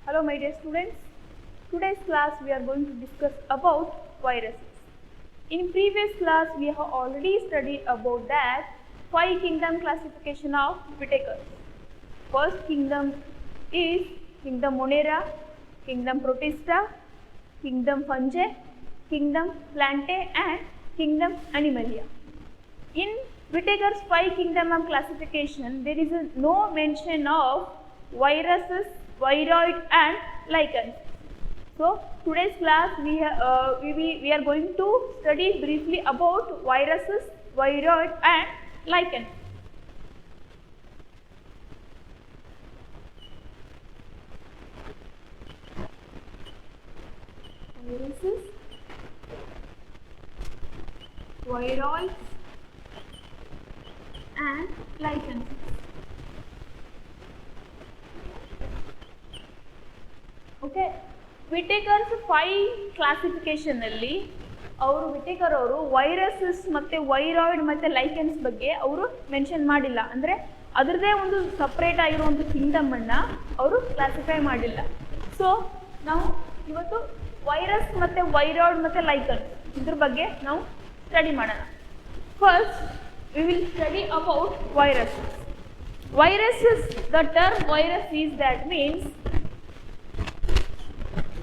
Hello my dear students, today's class we are going to discuss about viruses. In previous class we have already studied about that 5 kingdom classification of Whittaker. First kingdom is kingdom Monera, kingdom Protista, kingdom Fungi, kingdom Plantae and kingdom Animalia. In Whittaker's 5 kingdom of classification there is no mention of viruses, viroid and lichens. So today's class we are going to study briefly about viruses, viroid and lichens. Viruses, viroids and lichens. Okay Whittaker's 5 classification ಅಲ್ಲಿ Whittaker ಅವರು viruses ಮತ್ತೆ viroid ಮತ್ತೆ lichens ಬಗ್ಗೆ ಅವರು mention ಮಾಡಿಲ್ಲ. ಅಂದ್ರೆ ಅದರದೇ ಒಂದು ಸಪರೇಟ್ ಆಗಿರೋ ಒಂದು ಕಿಂಗ್ಡಮ್ ಅನ್ನ ಅವರು ಕ್ಲಾಸಿಫೈ ಮಾಡಿಲ್ಲ. ಸೊ ನಾವು ಇವತ್ತು ವೈರಸ್ ಮತ್ತೆ ವೈರಾಯ್ಡ್ ಮತ್ತೆ ಲೈಕನ್ ಇದ್ರ ಬಗ್ಗೆ ನಾವು ಸ್ಟಡಿ ಮಾಡೋಣ. First we will study about viruses. Viruses, the term virus is that means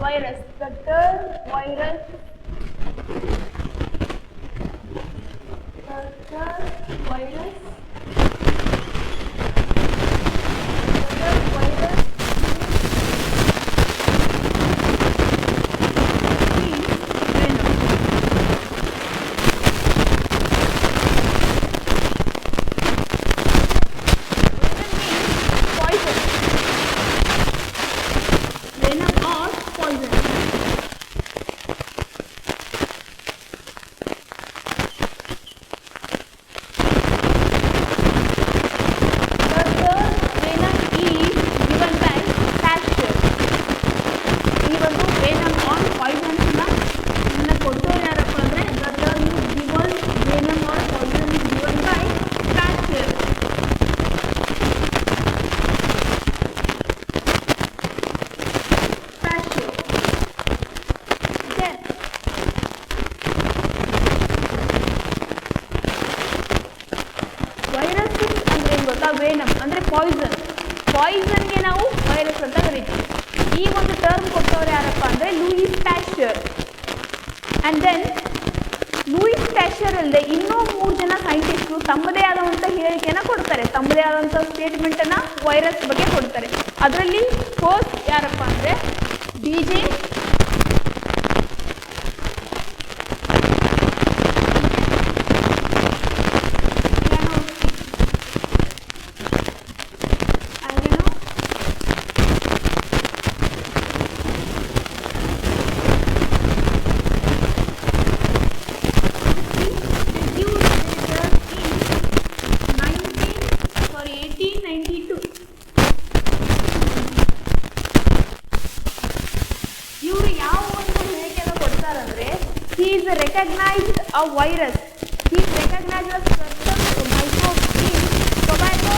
virus. The term virus, venom ಅಂದರೆ ಪಾಯ್ಸನ್ಗೆ ನಾವು ವೈರಸ್ ಅಂತ ಕರಿತೀವಿ. ಈ ಒಂದು ಟರ್ಮ್ ಕೊಟ್ಟವ್ರು ಯಾರಪ್ಪ ಅಂದರೆ Louis Pasteur. And then Louis Pasteur ಅಲ್ಲದೆ ಇನ್ನೂ 3 ಜನ ಸೈಂಟಿಸ್ಟರು ತಮ್ಮದೇ ಆದಂಥ ಹೇಳಿಕೆಯನ್ನು ಕೊಡ್ತಾರೆ, ತಮ್ಮದೇ ಆದಂಥ ಸ್ಟೇಟ್ಮೆಂಟನ್ನು ವೈರಸ್ ಬಗ್ಗೆ ಕೊಡ್ತಾರೆ. ಅದರಲ್ಲಿ ಫಸ್ಟ್ ಯಾರಪ್ಪ ಅಂದರೆ DJ. He is recognized a virus. He is recognized as certain microbes in tobacco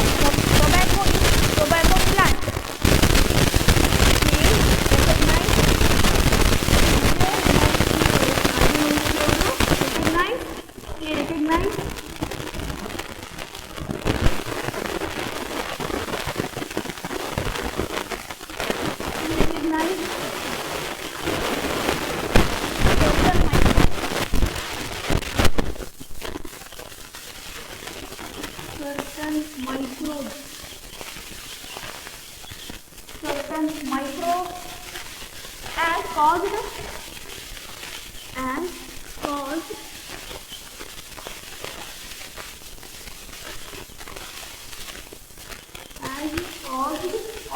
plant. He is recognized certain microbes as caused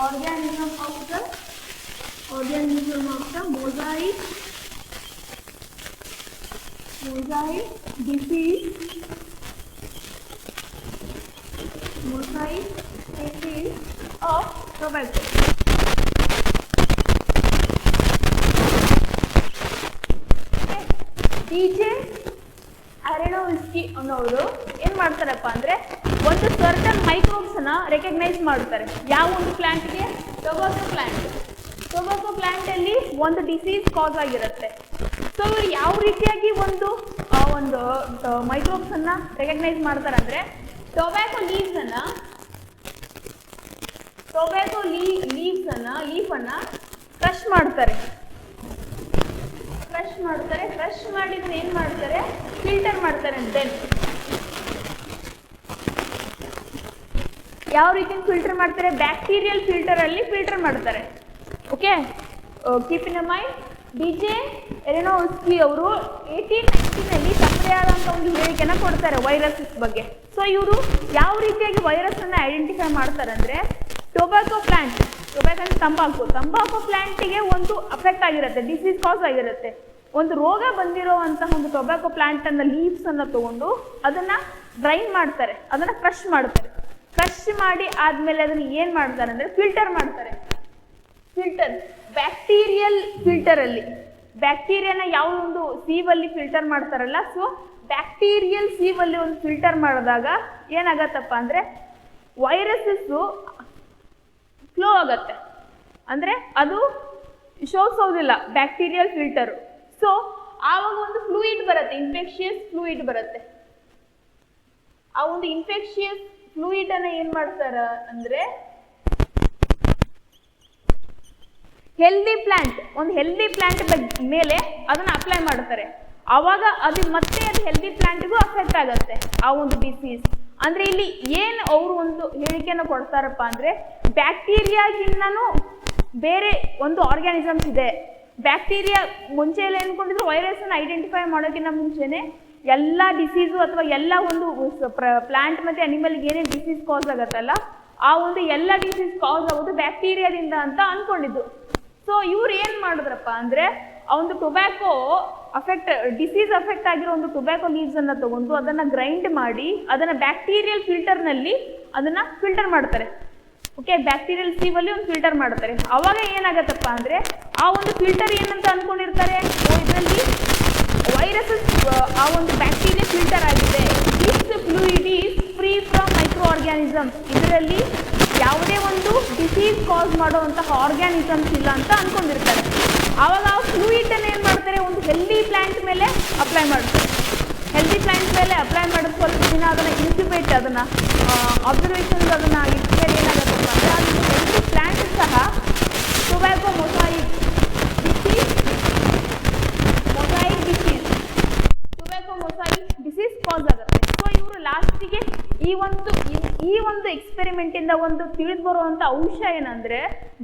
organism of the mosaic disease of tobacco. D J. Ivanovsky ಅನ್ನೋರು ಏನು ಮಾಡ್ತಾರಪ್ಪ ಅಂದರೆ ಒಂದು certain ಮೈಕ್ರೋಬ್ಸನ್ನು recognise ಮಾಡ್ತಾರೆ. ಯಾವ ಒಂದು ಪ್ಲಾಂಟ್ಗೆ? Tobacco plant. So tobacco plant ಅಲ್ಲಿ ಒಂದು ಡಿಸೀಸ್ ಕಾಸ್ ಆಗಿರುತ್ತೆ. ಸೊ ಇವರು ಯಾವ ರೀತಿಯಾಗಿ ಒಂದು ಮೈಕ್ರೋಬ್ಸ್ ಅನ್ನ ರೆಕಗ್ನೈಸ್ ಮಾಡ್ತಾರೆ ಅಂದ್ರೆ ಟೊಬ್ಯಾಕೊ ಲೀಫ್ ಅನ್ನ ಕ್ರಶ್ ಮಾಡ್ತಾರೆ. ಕ್ರಶ್ ಮಾಡಿದ್ರೆ ಏನ್ ಮಾಡ್ತಾರೆ, ಫಿಲ್ಟರ್ ಮಾಡ್ತಾರೆ. ದೆನ್ ಯಾವ ರೀತಿ ಫಿಲ್ಟರ್ ಮಾಡ್ತಾರೆ, ಬ್ಯಾಕ್ಟೀರಿಯಲ್ ಫಿಲ್ಟರ್ ಅಲ್ಲಿ ಫಿಲ್ಟರ್ ಮಾಡ್ತಾರೆ. Okay, keep in mind, D J Ivanovsky ಅವರು 1890 ತಮ್ಮದೇ ಆದಂತ ಒಂದು ಹೇಳಿಕೆನ ಕೊಡ್ತಾರೆ ವೈರಸಸ್ ಬಗ್ಗೆ. ಸೊ ಇವರು ಯಾವ ರೀತಿಯಾಗಿ ವೈರಸ್ ಅನ್ನ ಐಡೆಂಟಿಫೈ ಮಾಡ್ತಾರೆ ಅಂದ್ರೆ ಟೊಬ್ಯಾಕೊ ಅಂದ್ರೆ ತಂಬಾಕು ಪ್ಲಾಂಟಿಗೆ ಒಂದು ಅಫೆಕ್ಟ್ ಆಗಿರುತ್ತೆ, ಡಿಸೀಸ್ ಕಾಸ್ ಆಗಿರುತ್ತೆ. ಒಂದು ರೋಗ ಬಂದಿರುವಂತಹ ಒಂದು ಟೊಬ್ಯಾಕೊ ಪ್ಲಾಂಟ್ ಅನ್ನ ಲೀವ್ಸ್ ಅನ್ನ ತಗೊಂಡು ಅದನ್ನ ಗ್ರೈಂಡ್ ಮಾಡ್ತಾರೆ, ಅದನ್ನ ಕ್ರಶ್ ಮಾಡ್ತಾರೆ. ಕ್ರಶ್ ಮಾಡಿ ಆದ್ಮೇಲೆ ಅದನ್ನ ಏನ್ ಮಾಡ್ತಾರೆ ಅಂದ್ರೆ ಫಿಲ್ಟರ್ ಮಾಡ್ತಾರೆ. ಬ್ಯಾಕ್ಟೀರಿಯಲ್ ಫಿಲ್ಟರ್ ಅಲ್ಲಿ ಬ್ಯಾಕ್ಟೀರಿಯಾನ ಯಾವ ಒಂದು ಸೀವಲ್ಲಿ ಫಿಲ್ಟರ್ ಮಾಡ್ತಾರಲ್ಲ, ಸೊ ಬ್ಯಾಕ್ಟೀರಿಯಲ್ ಸೀವಲ್ಲಿ ಒಂದು ಫಿಲ್ಟರ್ ಮಾಡಿದಾಗ ಏನಾಗತ್ತಪ್ಪ ಅಂದ್ರೆ ವೈರಸಸ್ ಫ್ಲೋ ಆಗತ್ತೆ. ಅಂದ್ರೆ ಅದು ಶೋಧಿಸೋದಿಲ್ಲ ಬ್ಯಾಕ್ಟೀರಿಯಲ್ ಫಿಲ್ಟರ್. ಸೊ ಆವಾಗ ಒಂದು ಫ್ಲೂಯಿಡ್ ಬರುತ್ತೆ, ಇನ್ಫೆಕ್ಷಿಯಸ್ ಫ್ಲೂಯಿಡ್ ಬರುತ್ತೆ. ಆ ಒಂದು ಇನ್ಫೆಕ್ಷಿಯಸ್ ಫ್ಲೂಯಿಡ್ ಅನ್ನ ಏನ್ ಮಾಡ್ತಾರ ಅಂದ್ರೆ ಹೆಲ್ದಿ ಪ್ಲಾಂಟ್ ಮೇಲೆ ಅದನ್ನ ಅಪ್ಲೈ ಮಾಡ್ತಾರೆ. ಅವಾಗ ಅದು ಹೆಲ್ದಿ ಪ್ಲಾಂಟ್ಗೂ ಅಫೆಕ್ಟ್ ಆಗತ್ತೆ ಆ ಒಂದು ಡಿಸೀಸ್. ಅಂದ್ರೆ ಇಲ್ಲಿ ಏನ್ ಅವರು ಒಂದು ಹೇಳಿಕೆಯನ್ನು ಕೊಡ್ತಾರಪ್ಪ ಅಂದ್ರೆ ಬ್ಯಾಕ್ಟೀರಿಯಾಗಿನ್ನೂ ಬೇರೆ ಒಂದು ಆರ್ಗ್ಯಾನಿಸಮ್ಸ್ ಇದೆ. ಬ್ಯಾಕ್ಟೀರಿಯಾ ಮುಂಚೆ ಎಲ್ಲ ಏನ್ಕೊಂಡಿದ್ರು ವೈರಸ್ ಅನ್ನು ಐಡೆಂಟಿಫೈ ಮಾಡೋಕ್ಕಿಂತ ಮುಂಚೆನೆ ಎಲ್ಲ ಡಿಸೀಸು ಅಥವಾ ಎಲ್ಲ ಒಂದು ಪ್ಲಾಂಟ್ ಮತ್ತೆ ಅನಿಮಲ್ಗೆ ಏನೇನು ಡಿಸೀಸ್ ಕಾಸ್ ಆಗತ್ತಲ್ಲ ಆ ಒಂದು ಎಲ್ಲ ಡಿಸೀಸ್ ಕಾಸ್ ಆಗೋದು ಬ್ಯಾಕ್ಟೀರಿಯಾದಿಂದ ಅಂತ ಅನ್ಕೊಂಡಿದ್ದು. ಸೊ ಇವ್ರು ಏನ್ ಮಾಡಿದ್ರಪ್ಪ ಅಂದ್ರೆ ಆ ಒಂದು ಟೊಬ್ಯಾಕೊ ಡಿಸೀಸ್ ಅಫೆಕ್ಟ್ ಆಗಿರೋ ಒಂದು ಟೊಬ್ಯಾಕೊ ಲೀವ್ಸ್ ಅನ್ನ ತಗೊಂಡು ಅದನ್ನ ಗ್ರೈಂಡ್ ಮಾಡಿ ಅದನ್ನ ಬ್ಯಾಕ್ಟೀರಿಯಲ್ ಫಿಲ್ಟರ್ನಲ್ಲಿ ಅದನ್ನ ಫಿಲ್ಟರ್ ಮಾಡ್ತಾರೆ. ಓಕೆ, ಬ್ಯಾಕ್ಟೀರಿಯಲ್ ಸೀವಲ್ಲಿ ಒಂದು ಫಿಲ್ಟರ್ ಮಾಡ್ತಾರೆ. ಅವಾಗ ಏನಾಗತ್ತಪ್ಪ ಅಂದ್ರೆ ಆ ಒಂದು ಫಿಲ್ಟರ್ ಏನಂತ ಅನ್ಕೊಂಡಿರ್ತಾರೆ, ಇದರಲ್ಲಿ ವೈರಸಸ್ ಆ ಒಂದು ಬ್ಯಾಕ್ಟೀರಿಯಾ ಫಿಲ್ಟರ್ ಆಗಿದೆ. This fluid is free from micro organisms. ಇದರಲ್ಲಿ ಯಾವುದೇ ಒಂದು ಡಿಸೀಸ್ ಕಾಸ್ ಮಾಡುವಂತಹ ಆರ್ಗ್ಯಾನಿಸಮ್ಸ್ ಇಲ್ಲ ಅಂತ ಅನ್ಕೊಂಡಿರ್ತಾರೆ. ಆವಾಗ ಆ ಫ್ಲೂಯಿಡ್ ಅನ್ನ ಏನ್ ಮಾಡ್ತಾರೆ, ಒಂದು ಹೆಲ್ದಿ ಪ್ಲಾಂಟ್ ಮೇಲೆ ಅಪ್ಲೈ ಮಾಡ್ತಾರೆ. ಹೆಲ್ದಿ ಪ್ಲಾಂಟ್ ಮೇಲೆ ಅಪ್ಲೈ ಮಾಡಿದ ಸ್ವಲ್ಪ ದಿನ ಅದನ್ನ ಇನ್ಕ್ಯುಬೇಟ್ ಅದನ್ನ ಅಬ್ಸರ್ವೇಷನ್ ಅದನ್ನ ಇಟ್ಮೇಲೆ ಏನಾಗುತ್ತಪ್ಪ ಅಂದ್ರೆ ಅದು ಹೆಲ್ದಿ ಪ್ಲಾಂಟ್ ಸಹ ಟೊಬ್ಯಾಕೊ ಮೊಸಾಯಿಕ್ ಡಿಸೀಸ್ ಕಾಸ್ ಆಗುತ್ತೆ. ಸೊ ಇವರು ಲಾಸ್ಟಿಗೆ ಈ ಒಂದು ಎಕ್ಸ್ಪೆರಿಮೆಂಟ್ ಇಂದ ಒಂದು ತಿಳಿದು ಬರುವಂತ ಅಂಶ ಏನಂದ್ರೆ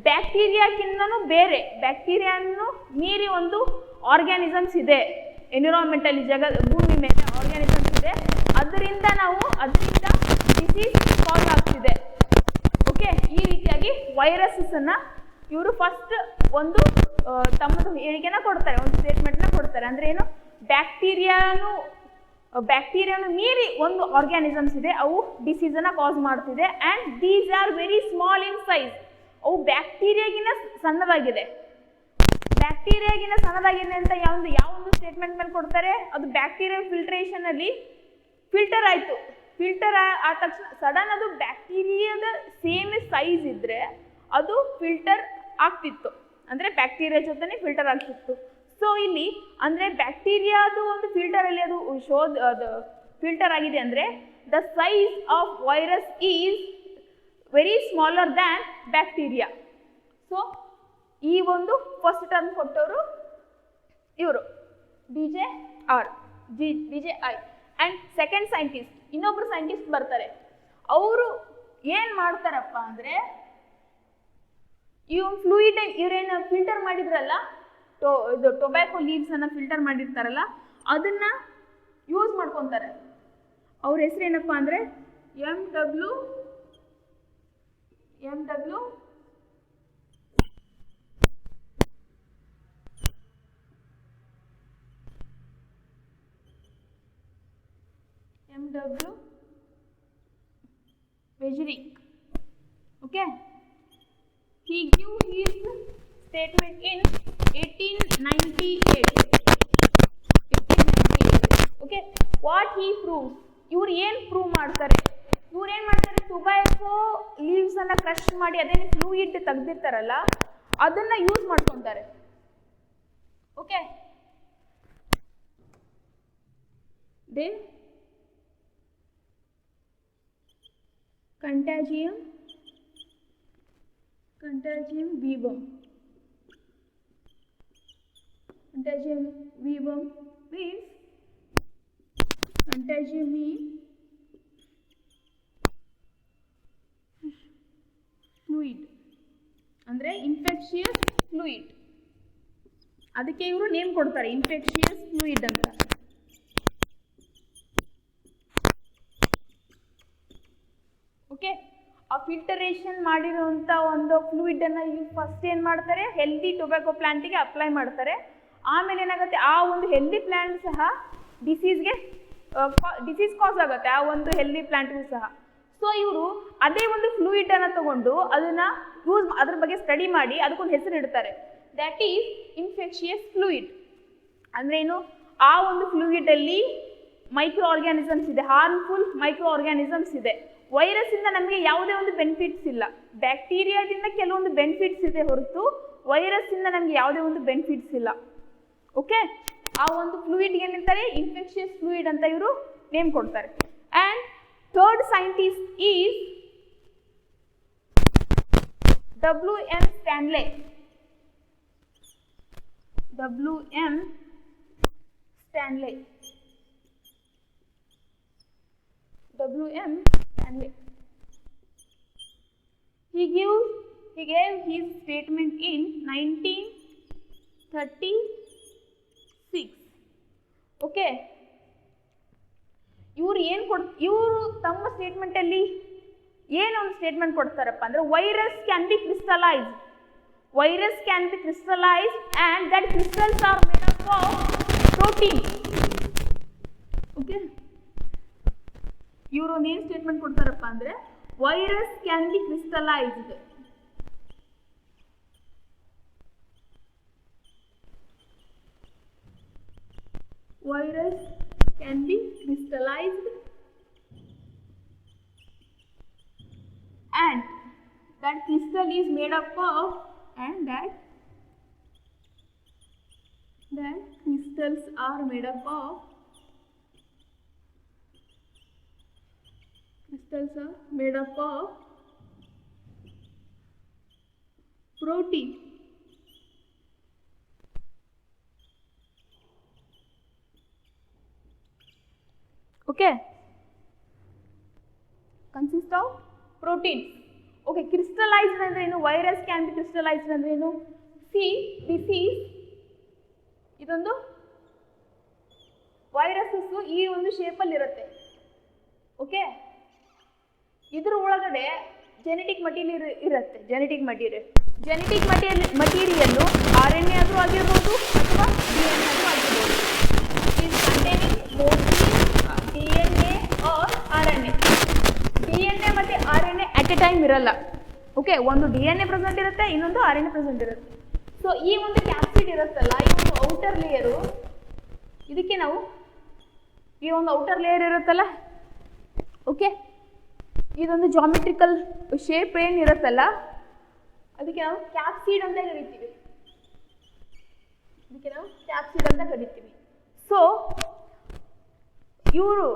ಬ್ಯಾಕ್ಟೀರಿಯಾಕ್ಕಿಂತನೂ ಬೇರೆ, ಬ್ಯಾಕ್ಟೀರಿಯಾನು ಮೀರಿ ಒಂದು ಆರ್ಗ್ಯಾನಿಸಮ್ಸ್ ಇದೆ ಎನ್ವಿರಾನ್ಮೆಂಟ್ ಅಲ್ಲಿ, ಭೂಮಿ ಮೇಲೆ ಆರ್ಗ್ಯಾನಿಸಮ್ಸ್ ಇದೆ. ಅದರಿಂದ ಡಿಸೀಸ್ ಕಾಸ್ ಆಗ್ತಿದೆ. ಓಕೆ, ಈ ರೀತಿಯಾಗಿ ವೈರಸಸ್ ಅನ್ನ ಇವರು ಫಸ್ಟ್ ಒಂದು ತಮ್ಮದು ಹೇಳಿಕೆನ ಕೊಡ್ತಾರೆ, ಒಂದು ಸ್ಟೇಟ್ಮೆಂಟ್ ನ ಕೊಡ್ತಾರೆ. ಅಂದ್ರೆ ಏನು, ಬ್ಯಾಕ್ಟೀರಿಯಾನು ಮೀರಿ ಒಂದು ಆರ್ಗ್ಯಾನಿಸಮ್ಸ್ ಇದೆ, ಅವು ಡಿಸೀಸ್ ಅನ್ನ ಕಾಸ್ ಮಾಡ್ತಿದೆ. And these are very small in size. ಅವು ಬ್ಯಾಕ್ಟೀರಿಯಾಗಿನ ಸಣ್ಣದಾಗಿದೆ ಅಂತ ಯಾವ ಒಂದು ಸ್ಟೇಟ್ಮೆಂಟ್ ಮೇಲೆ ಕೊಡ್ತಾರೆ, ಅದು ಬ್ಯಾಕ್ಟೀರಿಯಲ್ ಫಿಲ್ಟ್ರೇಷನ್ ಅಲ್ಲಿ ಫಿಲ್ಟರ್ ಆಯ್ತು. ಫಿಲ್ಟರ್ ಆದ ತಕ್ಷಣ ಸಡನ್ ಅದು ಬ್ಯಾಕ್ಟೀರಿಯಾದ ಸೇಮ್ ಸೈಜ್ ಇದ್ರೆ ಅದು ಫಿಲ್ಟರ್ ಆಗ್ತಿತ್ತು, ಅಂದ್ರೆ ಬ್ಯಾಕ್ಟೀರಿಯಾ ಜೊತೆನೆ ಫಿಲ್ಟರ್ ಆಗ್ತಿತ್ತು. ಸೊ ಇಲ್ಲಿ ಅಂದ್ರೆ ಬ್ಯಾಕ್ಟೀರಿಯಾದು ಒಂದು ಫಿಲ್ಟರ್ ಅಲ್ಲಿ ಅದು ಫಿಲ್ಟರ್ ಆಗಿದೆ ಅಂದ್ರೆ the size of virus is very smaller than bacteria. So ಈ ಒಂದು ಫಸ್ಟ್ ಟರ್ಮ್ ಕೊಟ್ಟವರು ಇವರು DJI. ಅಂಡ್ ಸೆಕೆಂಡ್ ಸೈಂಟಿಸ್ಟ್, ಇನ್ನೊಬ್ರು ಸೈಂಟಿಸ್ಟ್ ಬರ್ತಾರೆ. ಅವರು ಏನ್ ಮಾಡ್ತಾರಪ್ಪ ಅಂದ್ರೆ ಈ ಫ್ಲೂಯಿಡ್ ಇವ್ರೇನು ಫಿಲ್ಟರ್ ಮಾಡಿದ್ರಲ್ಲ, ಇದು ಟೊಬ್ಯಾಕೊ ಲೀವ್ಸ್ ಅನ್ನ ಫಿಲ್ಟರ್ ಮಾಡಿರ್ತಾರಲ್ಲ ಅದನ್ನ ಯೂಸ್ ಮಾಡ್ಕೊತಾರೆ. ಅವ್ರ ಹೆಸರು ಏನಪ್ಪಾ ಅಂದ್ರೆ MW Wegener. Okay, he gave his statement in 1898. Okay, what he proves, ಇವ್ರು ಏನ್ ಪ್ರೂವ್ ಮಾಡ್ತಾರೆ, ಟೊಬ್ಯಾಕೊ ಲೀವ್ಸ್ ಅನ್ನ ಕ್ರಶ್ ಮಾಡಿ ಅದೇನು ಫ್ಲೂಯಿಡ್ ತೆಗ್ದಿರ್ತಾರಲ್ಲ ಅದನ್ನ ಯೂಸ್ ಮಾಡ್ಕೊತಾರೆ. Okay, they contagium vivum. Contagium vivum means contagium fluid ಅಂದ್ರೆ ಇನ್ಫೆಕ್ಷಿಯಸ್ ಫ್ಲೂಯಿಡ್. ಅದಕ್ಕೆ ಇವರು ನೇಮ್ ಕೊಡ್ತಾರೆ ಇನ್ಫೆಕ್ಷಿಯಸ್ ಫ್ಲೂಯಿಡ್ ಅಂತ. ಓಕೆ, ಆ ಫಿಲ್ಟರೇಷನ್ ಮಾಡಿರುವಂಥ ಒಂದು ಫ್ಲೂಯಿಡನ್ನು ಫಸ್ಟ್ ಏನು ಮಾಡ್ತಾರೆ, ಹೆಲ್ದಿ ಟೊಬ್ಯಾಕೊ ಪ್ಲಾಂಟಿಗೆ ಅಪ್ಲೈ ಮಾಡ್ತಾರೆ. ಆಮೇಲೆ ಏನಾಗುತ್ತೆ, ಆ ಒಂದು ಹೆಲ್ದಿ ಪ್ಲಾಂಟ್ ಸಹ ಡಿಸೀಸ್ ಕಾಸ್ ಆಗುತ್ತೆ ಆ ಒಂದು ಹೆಲ್ದಿ ಪ್ಲಾಂಟ್ಗೂ ಸಹ. ಸೊ ಇವರು ಅದೇ ಒಂದು ಫ್ಲೂಯಿಡನ್ನು ತಗೊಂಡು ಅದನ್ನು ಅದ್ರ ಬಗ್ಗೆ ಸ್ಟಡಿ ಮಾಡಿ ಅದಕ್ಕೊಂದು ಹೆಸರು ಇಡ್ತಾರೆ, ದ್ಯಾಟ್ ಈಸ್ ಇನ್ಫೆಕ್ಷಿಯಸ್ ಫ್ಲೂಯಿಡ್. ಅಂದರೆ ಏನು, ಆ ಒಂದು ಫ್ಲೂಯಿಡಲ್ಲಿ ಮೈಕ್ರೋ ಆರ್ಗ್ಯಾನಿಸಮ್ಸ್ ಇದೆ, ಹಾರ್ಮ್ಫುಲ್ ಮೈಕ್ರೋ ಆರ್ಗ್ಯಾನಿಸಮ್ಸ್ ಇದೆ. ವೈರಸ್ ಇಂದ ನಮಗೆ ಯಾವುದೇ ಒಂದು ಬೆನಿಫಿಟ್ಸ್ ಇಲ್ಲ. ಬ್ಯಾಕ್ಟೀರಿಯಾದಿಂದ ಕೆಲವೊಂದು ಬೆನಿಫಿಟ್ಸ್ ಇದೆ ಹೊರತು ವೈರಸ್ ಇಂದ ನಮಗೆ ಯಾವುದೇ ಒಂದು ಬೆನಿಫಿಟ್ಸ್ ಇಲ್ಲ. ಓಕೆ, ಆ ಒಂದು ಫ್ಲೂಯಿಡ್ ಏನಂತಾರೆ, ಇನ್ಫೆಕ್ಷಿಯಸ್ ಫ್ಲೂಯಿಡ್ ಅಂತ ಇವರು ನೇಮ್ ಕೊಡ್ತಾರೆ. And third scientist is W.M. Stanley. W.M. Stanley. W.M. Stanley. He gave his statement in 1936. Okay. ಇವರು ತಮ್ಮ ಸ್ಟೇಟ್ಮೆಂಟ್ ಅಲ್ಲಿ ಏನೊಂದು ಸ್ಟೇಟ್ಮೆಂಟ್ ಕೊಡ್ತಾರಪ್ಪ ಅಂದ್ರೆ, virus can be crystallized. Virus can be crystallized and that crystals are made up of protein. Okay, ಇವರು ಒಂದು ಏನು statement ಕೊಡ್ತಾರಪ್ಪ ಅಂದ್ರೆ, virus can be crystallized. Virus can be crystallized and that crystal is made up of, and that crystals are made up of, protein. Okay, consist of proteins. Okay, crystallized ಅಂದ್ರೆ ಏನು, virus can be crystallized ಅಂದ್ರೆ ಏನು, see this is ಇದೊಂದು viruses ಈ ಒಂದು shape ಅಲ್ಲಿ ಇರುತ್ತೆ. Okay, ಇದ್ರ ಒಳಗಡೆ ಜೆನೆಟಿಕ್ ಮಟೀರಿಯಲ್ ಇರುತ್ತೆ. ಜೆನೆಟಿಕ್ ಮಟೀರಿಯಲ್ RNA ಆದ್ರೂ ಆಗಿರ್ಬೋದು ಅಥವಾ DNA ಆದ್ರೂ ಆಗಿರ್ಬೋದು. It is containing mostly DNA or RNA. DNA ಮತ್ತೆ RNA ಅಟ್ ಎ ಟೈಮ್ ಇರಲ್ಲ. ಓಕೆ, ಒಂದು DNA ಪ್ರೆಸೆಂಟ್ ಇರುತ್ತೆ, ಇನ್ನೊಂದು RNA ಪ್ರೆಸೆಂಟ್ ಇರುತ್ತೆ. ಸೊ ಈ ಒಂದು ಕ್ಯಾಪ್ಸಿಡ್ ಇರುತ್ತಲ್ಲ, ಈ ಒಂದು ಔಟರ್ ಲೇಯರು, ಇದಕ್ಕೆ ನಾವು ಈ ಒಂದು ಔಟರ್ ಲೇಯರ್ ಇರುತ್ತಲ್ಲ, ಓಕೆ, ಇದೊಂದು ಜಾಮೆಟ್ರಿಕಲ್ ಶೇಪ್ ಏನಿರುತ್ತಲ್ಲ ಅದಕ್ಕೆ ನಾವು ಕ್ಯಾಪ್ಸಿಡ್ ಅಂತ ಕರಿತೀವಿ. ಸೊ ಇವರು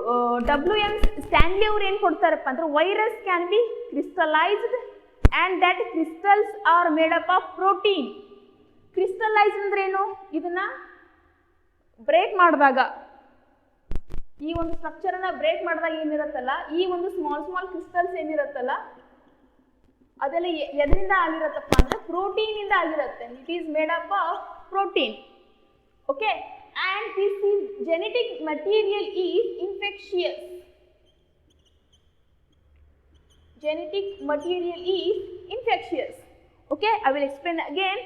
W.M. ಸ್ಟ್ಯಾನ್ಲಿ ಅವ್ರು ಏನು ಕೊಡ್ತಾರಪ್ಪ ಅಂದ್ರೆ, virus can be crystallized and that crystals are made up of protein. Crystallize ಅಂದ್ರೆ ಏನು, ಇದನ್ನ ಬ್ರೇಕ್ ಮಾಡಿದಾಗ, ಈ ಒಂದು ಸ್ಟ್ರಕ್ಚರನ್ನ ಬ್ರೇಕ್ ಮಾಡಿದಾಗ ಏನಿರುತ್ತಲ್ಲ, ಈ ಒಂದು ಸ್ಮಾಲ್ ಕ್ರಿಸ್ಟಲ್ಸ್ ಏನಿರುತ್ತಲ್ಲ ಅದೆಲ್ಲ ಎದರಿಂದ ಆಗಿರತ್ತಪ್ಪ ಅಂದ್ರೆ ಪ್ರೋಟೀನ್ ಇಂದ ಆಗಿರುತ್ತೆ. It is made up of protein. Okay, and this is genetic material is infectious. Okay, I will explain again.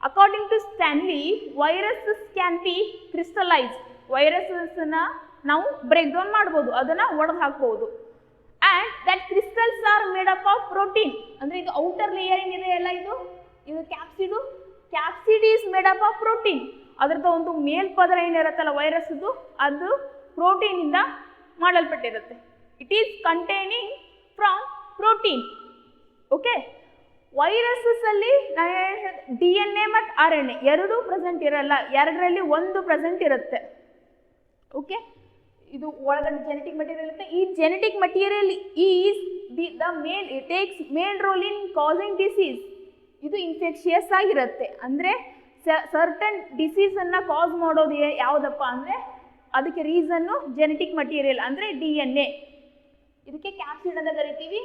According to Stanley, viruses can be crystallized. Viruses na ನಾವು break down ಮಾಡಬಹುದು, ಅದನ್ನ ಒಡೆದು ಹಾಕಬಹುದು. and that crystals are made up of protein. ಅಂದ್ರೆ ಇದು outer layer ಏನಿದೆ ಅಲ್ಲ, ಇದು capsid is made up of protein. ಅದರದ ಒಂದು ಮೇಲ್ಪದರ ಏನಿರುತ್ತಲ್ಲ ವೈರಸ್, ಅದು ಪ್ರೋಟೀನ್ ಇಂದ ಮಾಡಲ್ಪಟ್ಟಿರುತ್ತೆ. It is containing from protein. Okay, viruses ಅಲ್ಲಿ ಡಿ ಎನ್ ಎ ಮತ್ತು ಆರ್ ಎನ್ ಎ ಎರಡೂ ಪ್ರೆಸೆಂಟ್ ಇರಲ್ಲ, ಎರಡರಲ್ಲಿ ಒಂದು ಪ್ರೆಸೆಂಟ್ ಇರುತ್ತೆ. ಓಕೆ, ಇದು ಒಳಗಡೆ ಜೆನೆಟಿಕ್ ಮಟೀರಿಯಲ್ ಇರುತ್ತೆ. ಈ genetic material is the main takes main role in causing disease. ಇದು ಇನ್ಫೆಕ್ಷಿಯಸ್ ಆಗಿರುತ್ತೆ. ಅಂದರೆ ಸರ್ಟನ್ ಡಿಸೀಸನ್ನು ಕಾಸ್ ಮಾಡೋದು ಯಾವುದಪ್ಪ ಅಂದರೆ ಅದಕ್ಕೆ ರೀಸನ್ನು ಜೆನೆಟಿಕ್ ಮಟೀರಿಯಲ್ ಅಂದರೆ ಡಿ ಎನ್ ಎ. ಇದಕ್ಕೆ ಕ್ಯಾಪ್ಸಿಡ್ ಅಂತ ಕರಿತೀವಿ.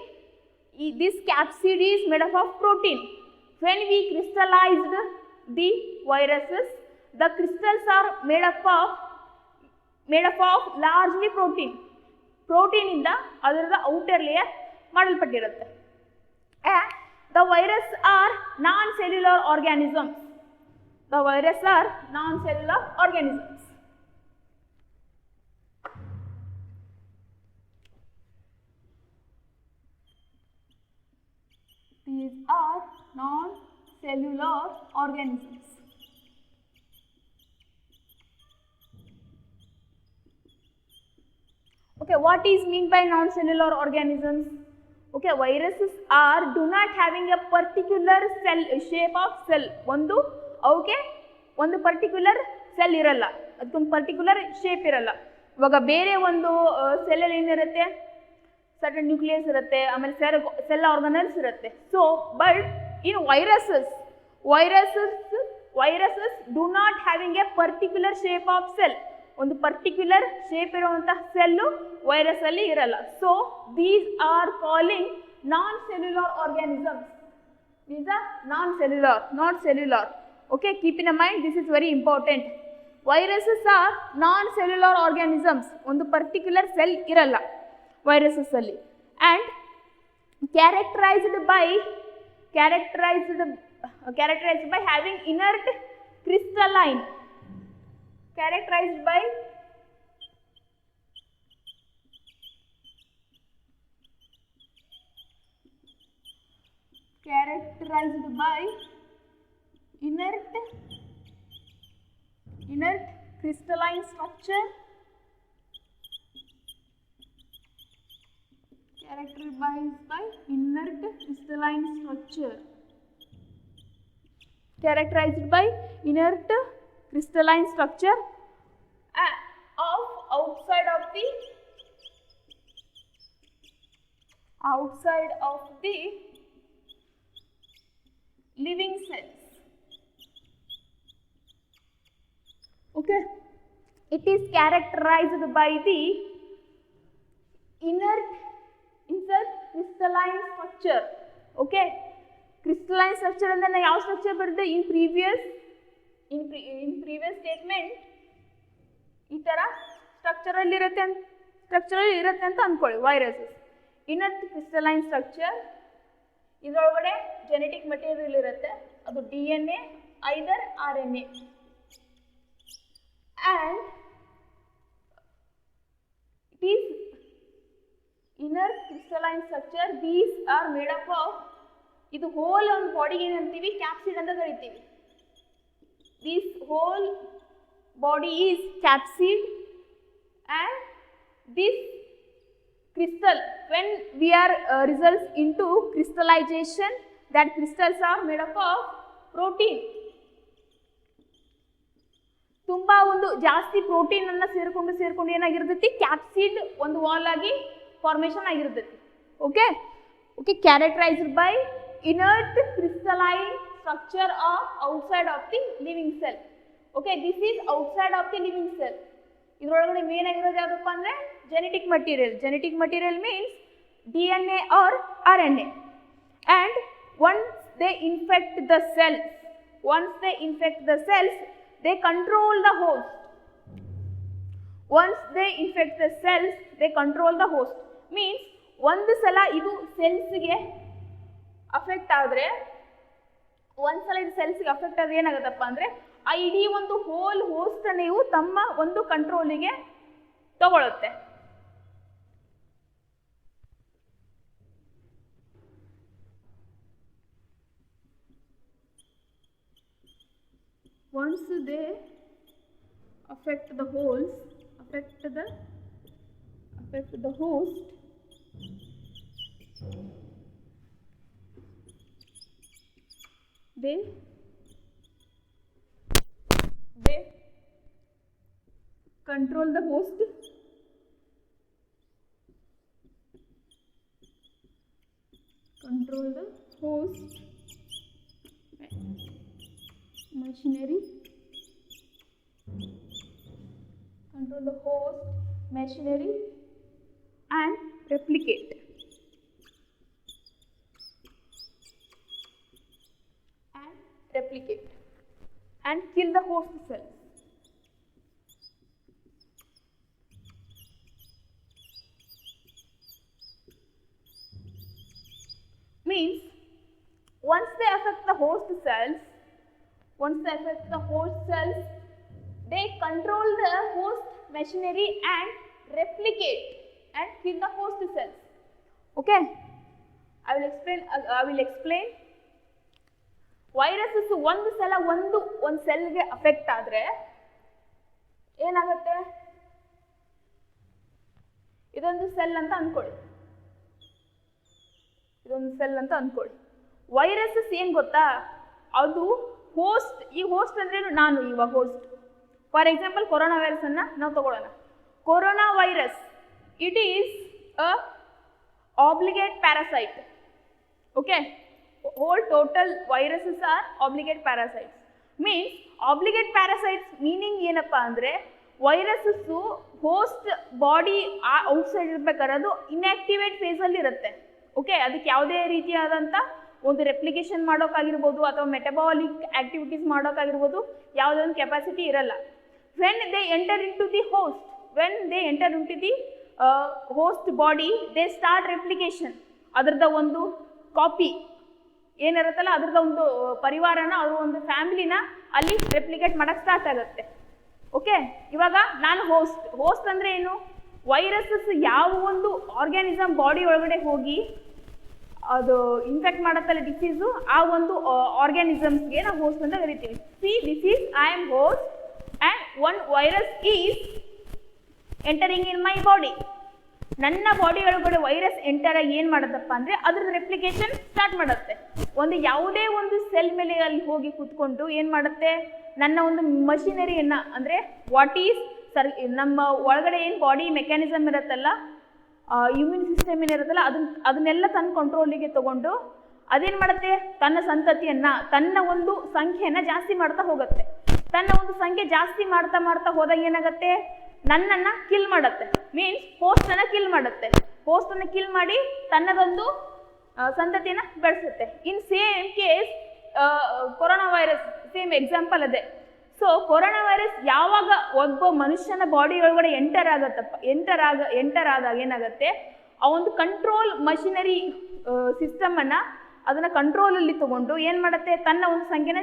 This capsid is made up of protein. When we crystallized the viruses, the crystals are made up of largely protein. Protein ಇಂದ ಅದರ ಔಟರ್ ಲೇಯರ್ ಮಾಡಲ್ಪಟ್ಟಿರುತ್ತೆ. The virus are non-cellular organisms. The virus are non-cellular organisms. These are non-cellular organisms. Okay, what is mean by non-cellular organisms? Okay, viruses do not having a particular cell shape of cell. ಅವಕ್ಕೆ ಒಂದು particular cell ಇರಲ್ಲ, ಅದಕ್ಕೊಂದು particular shape ಇರಲ್ಲ. ಇವಾಗ ಬೇರೆ ಒಂದು ಸೆಲ್ಲಲ್ಲಿ ಏನಿರುತ್ತೆ, certain nucleus ಇರುತ್ತೆ, ಆಮೇಲೆ ಸೆಲ್ ಆರ್ಗನಲ್ಸ್ ಇರುತ್ತೆ. So but in viruses do not having A particular shape of cell. ಒಂದು ಪರ್ಟಿಕ್ಯುಲರ್ ಶೇಪ್ ಇರುವಂತಹ ಸೆಲ್ಲು ವೈರಸ್ ಅಲ್ಲಿ ಇರಲ್ಲ. So these are calling non cellular organisms. These are non-cellular, not cellular. Okay, keep in mind, this is very important. Viruses are non-cellular organisms. ಒಂದು particular cell ಇರಲ್ಲ viruses ಅಲ್ಲಿ, and characterized by having inert crystalline, characterized by inert crystalline structure, characterized by inert crystalline structure, characterized by inert crystalline structure of outside of the living cells. Okay, it is characterized by the inert crystalline structure. Okay, crystalline structure ಅಂದ್ರೆ ಯಾವ structure ಬರುತ್ತೆ? in previous statement ಈ ತರ ಸ್ಟ್ರಕ್ಚರಲ್ಲಿ ಇರುತ್ತೆ ಅಂತ ಅಂದ್ಕೊಳ್ಳಿ. Viruses inert crystalline structure, ಇದರೊಳಗಡೆ genetic material ಇರುತ್ತೆ, ಅದು D N A either R N A. and it is inert crystalline structure. These are made up of, ಇದು ಹೋಲ್ ಒಂದು ಬಾಡಿಗೆ ಏನಂತೀವಿ? ಕ್ಯಾಪ್ಸಿಡ್ ಅಂತ ಕರಿತೀವಿ. This whole body is capsid, and this crystal, when we are results into crystallization, that crystals are made up of protein. ತುಂಬಾ ಒಂದು ಜಾಸ್ತಿ protein ಅನ್ನ ಸೇರ್ಕೊಂಡು ಏನಾಗಿರ್ತೈತಿ? ಕ್ಯಾಪ್ಸಿಡ್ ಒಂದು ವಾಲ್ ಆಗಿ ಫಾರ್ಮೇಷನ್ ಆಗಿರ್ತೈತಿ. Okay, characterised by inert crystalline structure of outside of the living cell. Okay, this is outside of the living cell. ಇದರೊಳಗಡೆ main ಆಗಿರೋದು ಯಾವುದಪ್ಪ ಅಂದರೆ genetic material means D N A or R N A. And once they infect the cells, they control the host. Once they infect the cells, they control the host. Means ಒಂದು ಸಲ ಇದು ಸೆಲ್ಸ್ಗೆ affect ಆದರೆ, ಒಂದ್ಸಲ ಇದು ಸೆಲ್ಸ್ಗೆ affect ಆದ್ರೆ ಏನಾಗುತ್ತಪ್ಪ ಅಂದರೆ ಆ ಇಡೀ ಒಂದು ಹೋಲ್ ಹೋಸ್ಟ್ ನೀವು ತಮ್ಮ ಒಂದು ಕಂಟ್ರೋಲಿಗೆ ತಗೊಳುತ್ತೆ. Once they affect the host, they control the host machinery and replicate and kill the host cells. Means once they affect the host cells, they control the host machinery and replicate and kill the host cells. Okay, I will explain. Viruses ಒಂದು ಸಲ ಒಂದು ಸೆಲ್ಗೆ affect ಆದ್ರೆ ಏನಾಗುತ್ತೆ, ಇದೊಂದು cell ಅಂತ ಅನ್ಕೊಳ್ಳಿ, viruses ಏನ್ ಗೊತ್ತಾ, ಅದು ಹೋಸ್ಟ್, ಈ ಹೋಸ್ಟ್ ಅಂದ್ರೆ ನಾನು ಇವಾಗ host. For example corona virus ಅನ್ನ ನಾವು ತಗೊಳ್ಳೋಣ. Corona virus it is a obligate parasite. Okay, whole total viruses are obligate parasites. Means obligate parasites meaning ಏನಪ್ಪಾ ಅಂದ್ರೆ ವೈರಸಸ್ ಹೋಸ್ಟ್ ಬಾಡಿ ಔಟ್ಸೈಡ್ ಇರಬೇಕಾದ್ರೆ ಅದು ಇನ್ಆಕ್ಟಿವೇಟ್ ಫೇಸ್ ಅಲ್ಲಿ ಇರುತ್ತೆ. ಓಕೆ, ಅದಕ್ಕೆ ಯಾವುದೇ ರೀತಿಯಾದಂಥ ಒಂದು ರೆಪ್ಲಿಕೇಶನ್ ಮಾಡೋಕ್ಕಾಗಿರ್ಬೋದು ಅಥವಾ ಮೆಟಬಾಲಿಕ್ ಆಕ್ಟಿವಿಟೀಸ್ ಮಾಡೋಕ್ಕಾಗಿರ್ಬೋದು ಯಾವುದೇ ಒಂದು ಕೆಪಾಸಿಟಿ ಇರಲ್ಲ. When they enter into the host body they start replication. ಅದರದ ಒಂದು ಕಾಪಿ ಏನಿರುತ್ತಲ್ಲ, ಅದರದ ಒಂದು ಪರಿವಾರನ, ಅದರ ಒಂದು ಫ್ಯಾಮಿಲಿನ ಅಲ್ಲಿ ರೆಪ್ಲಿಕೇಟ್ ಮಾಡಕ್ಕೆ ಸ್ಟಾರ್ಟ್ ಆಗುತ್ತೆ. ಓಕೆ, ಇವಾಗ ನಾನು ಹೋಸ್ಟ್ ಅಂದರೆ ಏನು, ವೈರಸಸ್ ಯಾವ ಒಂದು ಆರ್ಗ್ಯಾನಿಸಮ್ ಬಾಡಿ ಒಳಗಡೆ ಹೋಗಿ ಅದು ಇನ್ಫೆಕ್ಟ್ ಮಾಡತ್ತಲ್ಲ ಡಿಸೀಸು, ಆ ಒಂದು ಆರ್ಗ್ಯಾನಿಸಮ್ಸ್ಗೆ ನಾವು ಹೋಸ್ಟ್ ಅಂತ ಕರಿತೀವಿ. See this is I am host and one virus is entering in my body. ನನ್ನ ಬಾಡಿ ಒಳಗಡೆ ವೈರಸ್ ಎಂಟರ್ ಆಗಿ ಏನು ಮಾಡುತ್ತಪ್ಪ ಅಂದರೆ ಅದ್ರ ರೆಪ್ಲಿಕೇಶನ್ ಸ್ಟಾರ್ಟ್ ಮಾಡುತ್ತೆ. ಯಾವುದೇ ಒಂದು ಸೆಲ್ ಮೇಲೆ ಅಲ್ಲಿ ಹೋಗಿ ಕೂತ್ಕೊಂಡು ಏನು ಮಾಡುತ್ತೆ, ನನ್ನ ಒಂದು ಮಷಿನರಿಯನ್ನು ಅಂದರೆ ವಾಟ್ ಈಸ್ ನಮ್ಮ ಒಳಗಡೆ ಏನು ಬಾಡಿ ಮೆಕ್ಯಾನಿಸಮ್ ಇರುತ್ತಲ್ಲ, ಇಮ್ಯೂನ್ ಸಿಸ್ಟಮ್ ಏನಿರುತ್ತಲ್ಲ ಅದನ್ನೆಲ್ಲ ತನ್ನ ಕಂಟ್ರೋಲಿಗೆ ತಗೊಂಡು ಅದೇನು ಮಾಡುತ್ತೆ, ತನ್ನ ಸಂತತಿಯನ್ನು, ತನ್ನ ಒಂದು ಸಂಖ್ಯೆಯನ್ನು ಜಾಸ್ತಿ ಮಾಡ್ತಾ ಹೋಗುತ್ತೆ. ತನ್ನ ಒಂದು ಸಂಖ್ಯೆ ಜಾಸ್ತಿ ಮಾಡ್ತಾ ಹೋದಾಗ ಏನಾಗುತ್ತೆ, ನನ್ನನ್ನು ಕಿಲ್ ಮಾಡುತ್ತೆ. ಮೀನ್ಸ್ ಹೋಸ್ಟನ್ನು ಕಿಲ್ ಮಾಡುತ್ತೆ. ಹೋಸ್ಟನ್ನು ಕಿಲ್ ಮಾಡಿ ತನ್ನದೊಂದು ಸಂತತಿಯನ್ನು ಬೆಳೆಸುತ್ತೆ. In same case corona virus same example ಅದೇ. ಸೊ ಕೊರೋನಾ ವೈರಸ್ ಯಾವಾಗ ಒಬ್ಬ ಮನುಷ್ಯನ ಬಾಡಿ ಒಳಗಡೆ ಎಂಟರ್ ಆದಾಗ ಏನಾಗುತ್ತೆ, ಆ ಒಂದು ಕಂಟ್ರೋಲ್ ಮಷಿನರಿ ಸಿಸ್ಟಮನ್ನು ಅದನ್ನು ಕಂಟ್ರೋಲಲ್ಲಿ ತಗೊಂಡು ಏನು ಮಾಡುತ್ತೆ, ತನ್ನ ಒಂದು ಸಂಖ್ಯೆನ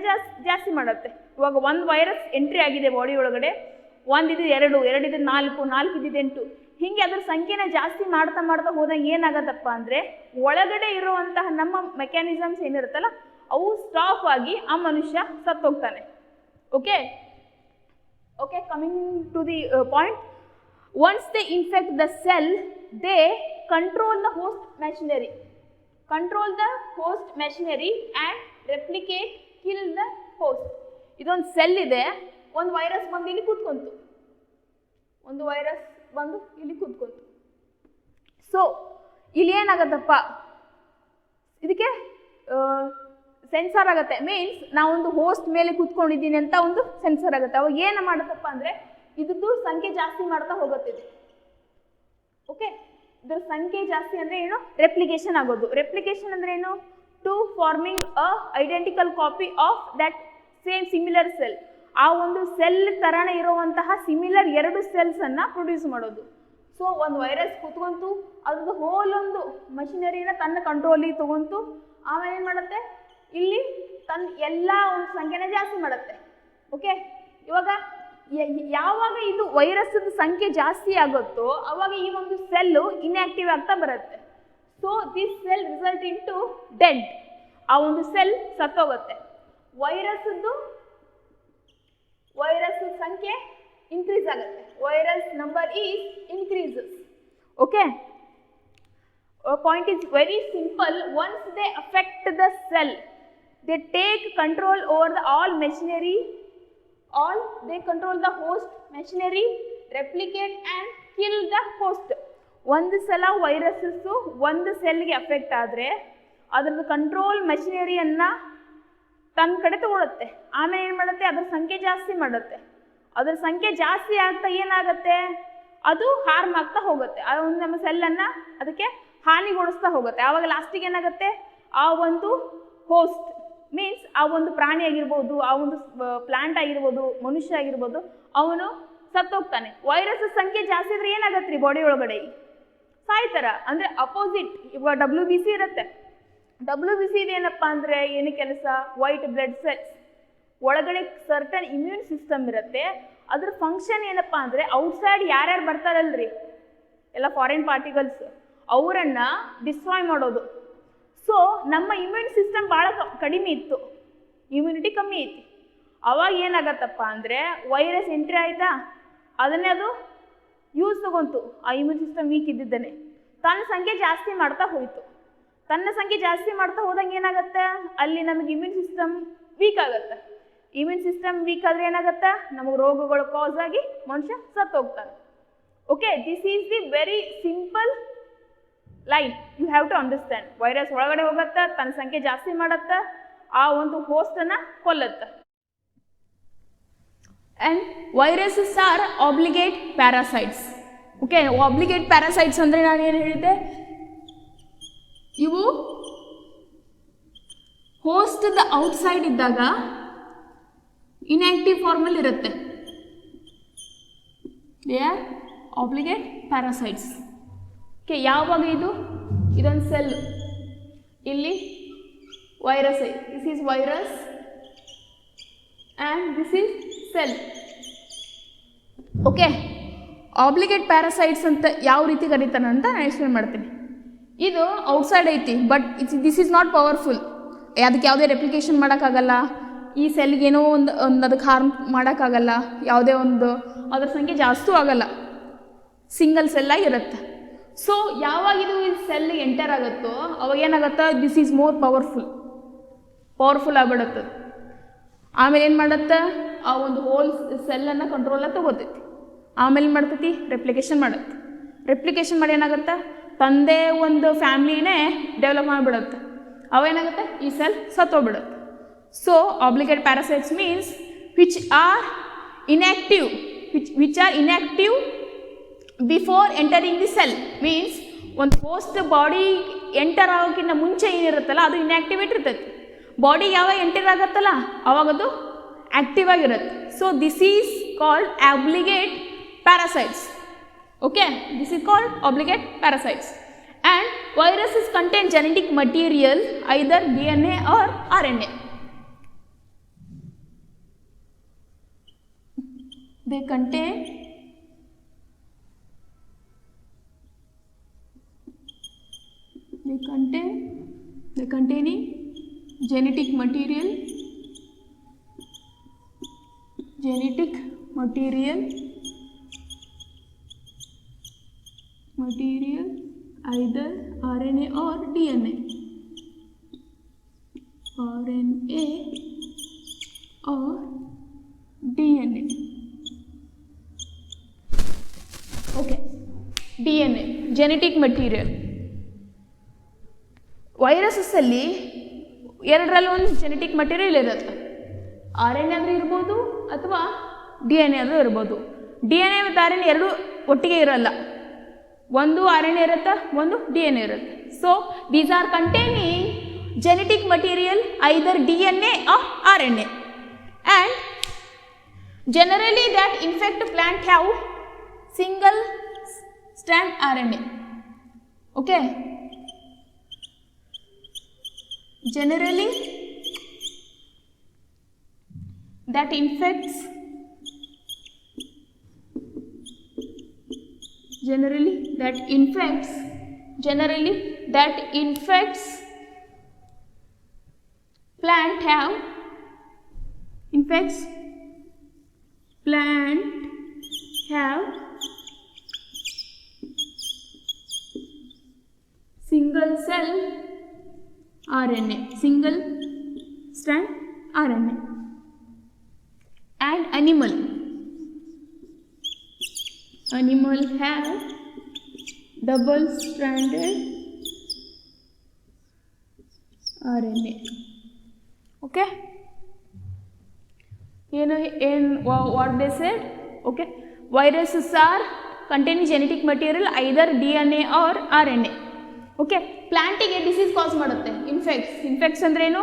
ಜಾಸ್ತಿ ಮಾಡುತ್ತೆ. ಇವಾಗ ಒಂದು ವೈರಸ್ ಎಂಟ್ರಿ ಆಗಿದೆ ಬಾಡಿ ಒಳಗಡೆ, 1 ಇದ್ದು 2, 2 ಇದ್ದು 4, 4 ಇದ್ದು 8, ಹೀಗೆ ಅದ್ರ ಸಂಖ್ಯೆನ ಜಾಸ್ತಿ ಮಾಡ್ತಾ ಹೋದಾಗ ಏನಾಗತ್ತಪ್ಪ ಅಂದರೆ ಒಳಗಡೆ ಇರುವಂತಹ ನಮ್ಮ ಮೆಕ್ಯಾನಿಸಮ್ಸ್ ಏನಿರುತ್ತಲ್ಲ ಅವು ಸ್ಟಾಪ್ ಆಗಿ ಆ ಮನುಷ್ಯ ಸತ್ತೋಗ್ತಾನೆ. Okay, coming to the point. Once they infect the cell they control the host machinery and replicate kill the host. ಇದೊಂದು ಸೆಲ್ ಇದೆ, ಒಂದು ವೈರಸ್ ಬಂದು ಇಲ್ಲಿ ಕೂತ್ಕೊಂತು. ಸೊ ಇಲ್ಲಿ ಏನಾಗತ್ತಪ್ಪ, ಇದಕ್ಕೆ ಸೆನ್ಸರ್ ಆಗುತ್ತೆ. ಮೀನ್ಸ್ ನಾವೊಂದು ಹೋಸ್ಟ್ ಮೇಲೆ ಕೂತ್ಕೊಂಡಿದ್ದೀನಿ ಅಂತ ಒಂದು ಸೆನ್ಸರ್ ಆಗುತ್ತೆ. ಅವಾಗ ಏನು ಮಾಡುತ್ತಪ್ಪ ಅಂದರೆ ಇದ್ರದ್ದು ಸಂಖ್ಯೆ ಜಾಸ್ತಿ ಮಾಡ್ತಾ ಹೋಗುತ್ತೆ ಇದು. ಓಕೆ, ಇದ್ರ ಸಂಖ್ಯೆ ಜಾಸ್ತಿ ಅಂದರೆ ಏನು, ರೆಪ್ಲಿಕೇಶನ್ ಆಗೋದು. ರೆಪ್ಲಿಕೇಶನ್ ಅಂದರೆ ಏನು, to forming a identical copy of that same similar cell. ಆ ಒಂದು ಸೆಲ್ ಥರನೇ ಇರುವಂತಹ ಸಿಮಿಲರ್ 2 ಸೆಲ್ಸನ್ನು ಪ್ರೊಡ್ಯೂಸ್ ಮಾಡೋದು. ಸೊ ಒಂದು ವೈರಸ್ ಕೂತ್ಕೊಂತು, ಅದ್ರದ್ದು ಹೋಲ್ ಒಂದು ಮಷಿನರಿನ ತನ್ನ ಕಂಟ್ರೋಲಿಗೆ ತಗೊಂತು, ಆಮೇಲೆ ಏನು ಮಾಡುತ್ತೆ, ಇಲ್ಲಿ ತನ್ನ ಎಲ್ಲ ಒಂದು ಸಂಖ್ಯೆನ ಜಾಸ್ತಿ ಮಾಡುತ್ತೆ. ಓಕೆ, ಇವಾಗ ಯಾವಾಗ ಇದು ವೈರಸ್ದ ಸಂಖ್ಯೆ ಜಾಸ್ತಿ ಆಗುತ್ತೋ ಅವಾಗ ಈ ಒಂದು ಸೆಲ್ಲು ಇನ್ಆಕ್ಟಿವ್ ಆಗ್ತಾ ಬರುತ್ತೆ. So this cell result in to dead. ಆ ಒಂದು ಸೆಲ್ ಸತ್ತೋಗುತ್ತೆ. ವೈರಸ್ ಸಂಖ್ಯೆ ಇನ್ಕ್ರೀಸ್ ಆಗುತ್ತೆ. Virus number is increases. Okay, point is very simple. Once they affect the cell, they take control over the all machinery, they control the host machinery, replicate and kill the host. ಒಂದು ಸಲ virus ಒಂದು ಸೆಲ್ಗೆ affect ಆದರೆ ಅದರದ್ದು control ಮೆಷಿನರಿಯನ್ನು ತನ್ನ ಕಡೆ ತಗೊಳುತ್ತೆ. ಆಮೇಲೆ ಏನು ಮಾಡುತ್ತೆ, ಅದರ ಸಂಖ್ಯೆ ಜಾಸ್ತಿ ಮಾಡುತ್ತೆ. ಅದರ ಸಂಖ್ಯೆ ಜಾಸ್ತಿ ಆಗ್ತಾ ಏನಾಗುತ್ತೆ, ಅದು ಹಾರ್ಮ್ ಆಗ್ತಾ ಹೋಗುತ್ತೆ. ಆ ಒಂದು ನಮ್ಮ ಸೆಲ್ಲನ್ನು ಅದಕ್ಕೆ ಹಾನಿಗೊಳಿಸ್ತಾ ಹೋಗುತ್ತೆ. ಆವಾಗ ಲಾಸ್ಟಿಗೆ ಏನಾಗುತ್ತೆ, ಆ ಒಂದು ಹೋಸ್ಟ್ ಮೀನ್ಸ್ ಆ ಒಂದು ಪ್ರಾಣಿ ಆಗಿರ್ಬೋದು, ಆ ಒಂದು ಪ್ಲಾಂಟ್ ಆಗಿರ್ಬೋದು, ಮನುಷ್ಯ ಆಗಿರ್ಬೋದು, ಅವನು ಸತ್ತೋಗ್ತಾನೆ. ವೈರಸ್ ಸಂಖ್ಯೆ ಜಾಸ್ತಿ ಇದ್ರೆ ಏನಾಗತ್ತೆ ರೀ, ಬಾಡಿ ಒಳಗಡೆ ಸಾಯ್ತಾರ. ಅಂದರೆ ಅಪೋಸಿಟ್. ಇವಾಗ WBC ಇರುತ್ತೆ. WBC ಇದೇನಪ್ಪ ಅಂದರೆ ಏನು ಕೆಲಸ, ವೈಟ್ ಬ್ಲಡ್ ಸೆಲ್ಸ್ ಒಳಗಡೆ ಸರ್ಟನ್ ಇಮ್ಯೂನ್ ಸಿಸ್ಟಮ್ ಇರುತ್ತೆ. ಅದ್ರ ಫಂಕ್ಷನ್ ಏನಪ್ಪ ಅಂದರೆ ಔಟ್ಸೈಡ್ ಯಾರ್ಯಾರು ಬರ್ತಾರಲ್ರಿ, ಎಲ್ಲ ಫಾರಿನ್ ಪಾರ್ಟಿಕಲ್ಸ್, ಅವರನ್ನು ಡಿಸ್ಟ್ರಾಯ್ ಮಾಡೋದು. ಸೊ ನಮ್ಮ ಇಮ್ಯೂನ್ ಸಿಸ್ಟಮ್ ಭಾಳ ಕಡಿಮೆ ಇತ್ತು, ಇಮ್ಯುನಿಟಿ ಕಮ್ಮಿ ಐತಿ. ಅವಾಗ ಏನಾಗತ್ತಪ್ಪ ಅಂದರೆ ವೈರಸ್ ಎಂಟ್ರಿ ಆಯಿತಾ, ಅದನ್ನೇ ಅದು ಯೂಸ್ ತಗೊಂತು. ಆ ಇಮ್ಯೂನ್ ಸಿಸ್ಟಮ್ ವೀಕ್ ಇದ್ದಿದ್ದಾನೆ ತನ್ನ ಸಂಖ್ಯೆ ಜಾಸ್ತಿ ಮಾಡ್ತಾ ಹೋಯಿತು. ತನ್ನ ಸಂಖ್ಯೆ ಜಾಸ್ತಿ ಮಾಡ್ತಾ ಹೋದಂಗೆ ಏನಾಗುತ್ತೆ, ಅಲ್ಲಿ ನಮಗೆ ಇಮ್ಯೂನ್ ಸಿಸ್ಟಮ್ ವೀಕ್ ಆಗುತ್ತೆ. ಇಮ್ಯೂನ್ ಸಿಸ್ಟಮ್ ವೀಕ್ ಆದರೆ ಏನಾಗುತ್ತೆ, ನಮಗೆ ರೋಗಗಳು ಕಾಸ್ ಆಗಿ ಮನುಷ್ಯ ಸತ್ತು ಹೋಗ್ತಾನೆ. Okay, this is the very simple line you have to understand. Virus ಒಳಗಡೆ ಹೋಗುತ್ತೆ, ತನ್ನ ಸಂಖ್ಯೆ ಜಾಸ್ತಿ ಮಾಡುತ್ತೆ, ಆ ಒಂದು ಹೋಸ್ಟನ್ನು ಕೊಲ್ಲುತ್ತೆ. And viruses are obligate parasites. Okay, obligate parasites ಅಂದರೆ ನಾನು ಏನು ಹೇಳಿದ್ದೆ, ಇವು ಹೋಸ್ಟ್ದ ಔಟ್ಸೈಡ್ ಇದ್ದಾಗ ಇನ್ಆಕ್ಟಿವ್ ಫಾರ್ಮಲ್ಲಿ ಇರುತ್ತೆ. They are obligate parasites. Okay, ಯಾವಾಗ ಇದೊಂದು ಸೆಲ್, ಇಲ್ಲಿ ವೈರಸ್ ಐತಿ, this is virus and this is cell. Okay, obligate parasites ಅಂತ ಯಾವ ರೀತಿ ಕರೀತಾನೆ ಅಂತ ನಾನು ಎಕ್ಸ್ಪ್ಲೇನ್ ಮಾಡ್ತೀನಿ. ಇದು ಔಟ್ಸೈಡ್ ಐತಿ, but this is not powerful. ಅದಕ್ಕೆ ಯಾವುದೇ ರೆಪ್ಲಿಕೇಶನ್ ಮಾಡೋಕ್ಕಾಗಲ್ಲ, ಈ ಸೆಲ್ಗೆ ಏನೋ ಒಂದು ಅದಕ್ಕೆ ಹಾರ್ಮ್ ಮಾಡೋಕ್ಕಾಗಲ್ಲ, ಯಾವುದೇ ಒಂದು ಅದರ ಸಂಖ್ಯೆ ಜಾಸ್ತಿ ಆಗಲ್ಲ, ಸಿಂಗಲ್ ಸೆಲ್ಲಾಗಿರುತ್ತೆ. ಸೊ ಯಾವಾಗ ಇದು ಈ ಸೆಲ್ ಎಂಟರ್ ಆಗುತ್ತೋ ಅವಾಗ ಏನಾಗುತ್ತೋ, ದಿಸ್ ಈಸ್ ಮೋರ್ ಪವರ್ಫುಲ್ ಆಗಿಬಿಡುತ್ತೆ. ಆಮೇಲೆ ಏನು ಮಾಡುತ್ತೆ, ಆ ಒಂದು ಹೋಲ್ ಸೆಲ್ಲನ್ನು ಕಂಟ್ರೋಲಾಗಿ ತಗೋತೈತಿ. ಆಮೇಲೆ ಏನು ಮಾಡ್ತೈತಿ, ರೆಪ್ಲಿಕೇಶನ್ ಮಾಡುತ್ತೆ. ರೆಪ್ಲಿಕೇಶನ್ ಮಾಡಿ ಏನಾಗುತ್ತೆ, ತಂದೆ ಒಂದು ಫ್ಯಾಮ್ಲಿನೇ ಡೆವಲಪ್ ಮಾಡಿಬಿಡುತ್ತೆ. ಅವೇನಾಗುತ್ತೆ, ಈ ಸೆಲ್ ಸತ್ತೋಗ್ಬಿಡುತ್ತೆ. So obligate parasites means which are inactive before entering the cell. Means ಒಂದು ಹೋಸ್ಟ್ ಬಾಡಿ ಎಂಟರ್ ಆಗೋಕ್ಕಿಂತ ಮುಂಚೆ ಏನಿರುತ್ತಲ್ಲ ಅದು ಇನ್ಆಕ್ಟಿವೇಟ್ ಇರ್ತೈತಿ. ಬಾಡಿ ಯಾವಾಗ ಎಂಟರ್ ಆಗುತ್ತಲ್ಲ ಅವಾಗದು ಆಕ್ಟಿವ್ ಆಗಿರುತ್ತೆ. So this is called obligate parasites. Okay, this is called obligate parasites. And viruses contain genetic material, either DNA or RNA. They containing genetic material either RNA or DNA. Okay, DNA genetic material. Viruses ಅಲ್ಲಿ ಎರಡರಲ್ಲಿ ಒಂದು genetic material ಇರುತ್ತೆ. RNA ಆದರೂ ಇರ್ಬೋದು ಅಥವಾ DNA ಆದರೂ ಇರ್ಬೋದು. DNA ಮತ್ತು RNA ಎರಡೂ ಒಟ್ಟಿಗೆ ಇರಲ್ಲ, ಒಂದು RNA ಇರುತ್ತೆ, ಒಂದು DNA ಇರುತ್ತೆ. So these are containing genetic material either DNA or RNA, and generally that infect plant have single strand RNA. Okay, generally that infects plant have single cell RNA, single strand RNA. And animal have double stranded RNA. Okay, what they said? Okay, viruses are containing genetic material either DNA or RNA. Okay, ಪ್ಲಾಂಟಿಗೆ disease cause ಮಾಡುತ್ತೆ. Infects ಅಂದ್ರೆ ಏನು?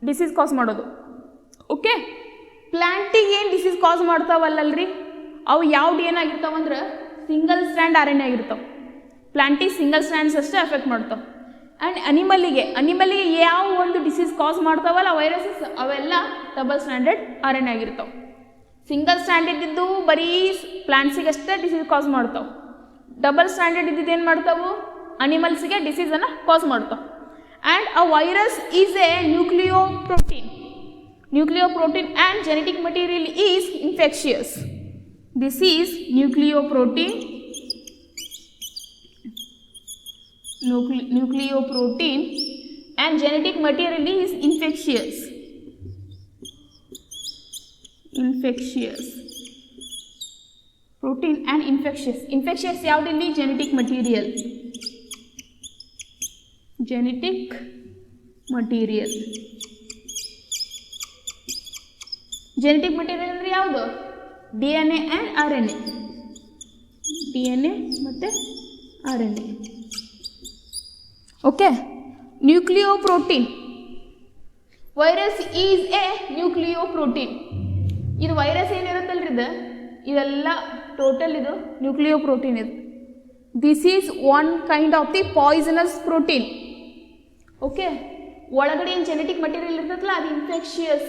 Disease ಕಾಸ್ ಮಾಡೋದು. Okay, ಪ್ಲಾಂಟಿಗೆ ಏನು disease ಕಾಸ್ ಮಾಡ್ತಾವಲ್ಲಲ್ರಿ, ಅವು ಯಾವ್ದು ಏನಾಗಿರ್ತಾವಂದ್ರೆ ಸಿಂಗಲ್ ಸ್ಟ್ಯಾಂಡ್ RNA ಆಗಿರ್ತಾವೆ. ಪ್ಲಾಂಟಿಗೆ ಸಿಂಗಲ್ ಸ್ಟ್ಯಾಂಡ್ಸ್ ಅಷ್ಟೇ ಎಫೆಕ್ಟ್ ಮಾಡ್ತಾವೆ. ಆ್ಯಂಡ್ ಅನಿಮಲಿಗೆ ಯಾವ ಒಂದು ಡಿಸೀಸ್ ಕಾಸ್ ಮಾಡ್ತಾವಲ್ಲ ವೈರಸಸ್, ಅವೆಲ್ಲ ಡಬಲ್ ಸ್ಟ್ಯಾಂಡರ್ಡ್ RNA ಆಗಿರ್ತಾವೆ. ಸಿಂಗಲ್ ಸ್ಟ್ಯಾಂಡ್ ಇದ್ದಿದ್ದು ಬರೀ ಪ್ಲಾಂಟ್ಸಿಗೆ ಅಷ್ಟೇ ಡಿಸೀಸ್ ಕಾಸ್ ಮಾಡ್ತಾವೆ. ಡಬಲ್ ಸ್ಟ್ಯಾಂಡರ್ಡ್ ಇದ್ದಿದ್ದು ಏನು ಮಾಡ್ತಾವೆ? ಅನಿಮಲ್ಸ್ಗೆ ಡಿಸೀಸನ್ನು ಕಾಸ್ ಮಾಡ್ತಾವೆ. And a virus is a nucleoprotein and genetic material is infectious. This is nucleoprotein and genetic material is infectious. Protein and infectious ಯಾವುದಿಲ್ಲಿ? genetic material ಅಂದ್ರೆ ಯಾವುದು? DNA and RNA. DNA ಮತ್ತು RNA. Okay, nucleoprotein. Virus is a nucleoprotein. ಇದು virus ಏನಿರುತ್ತಲ್ರಿ, ಇದೆಲ್ಲ total ಇದು nucleoprotein. ಇದು this is one kind of the poisonous protein. Okay, ಒಳಗಡೆ ಏನು ಜೆನೆಟಿಕ್ ಮಟೀರಿಯಲ್ ಇರ್ತದಲ್ಲ ಅದು infectious.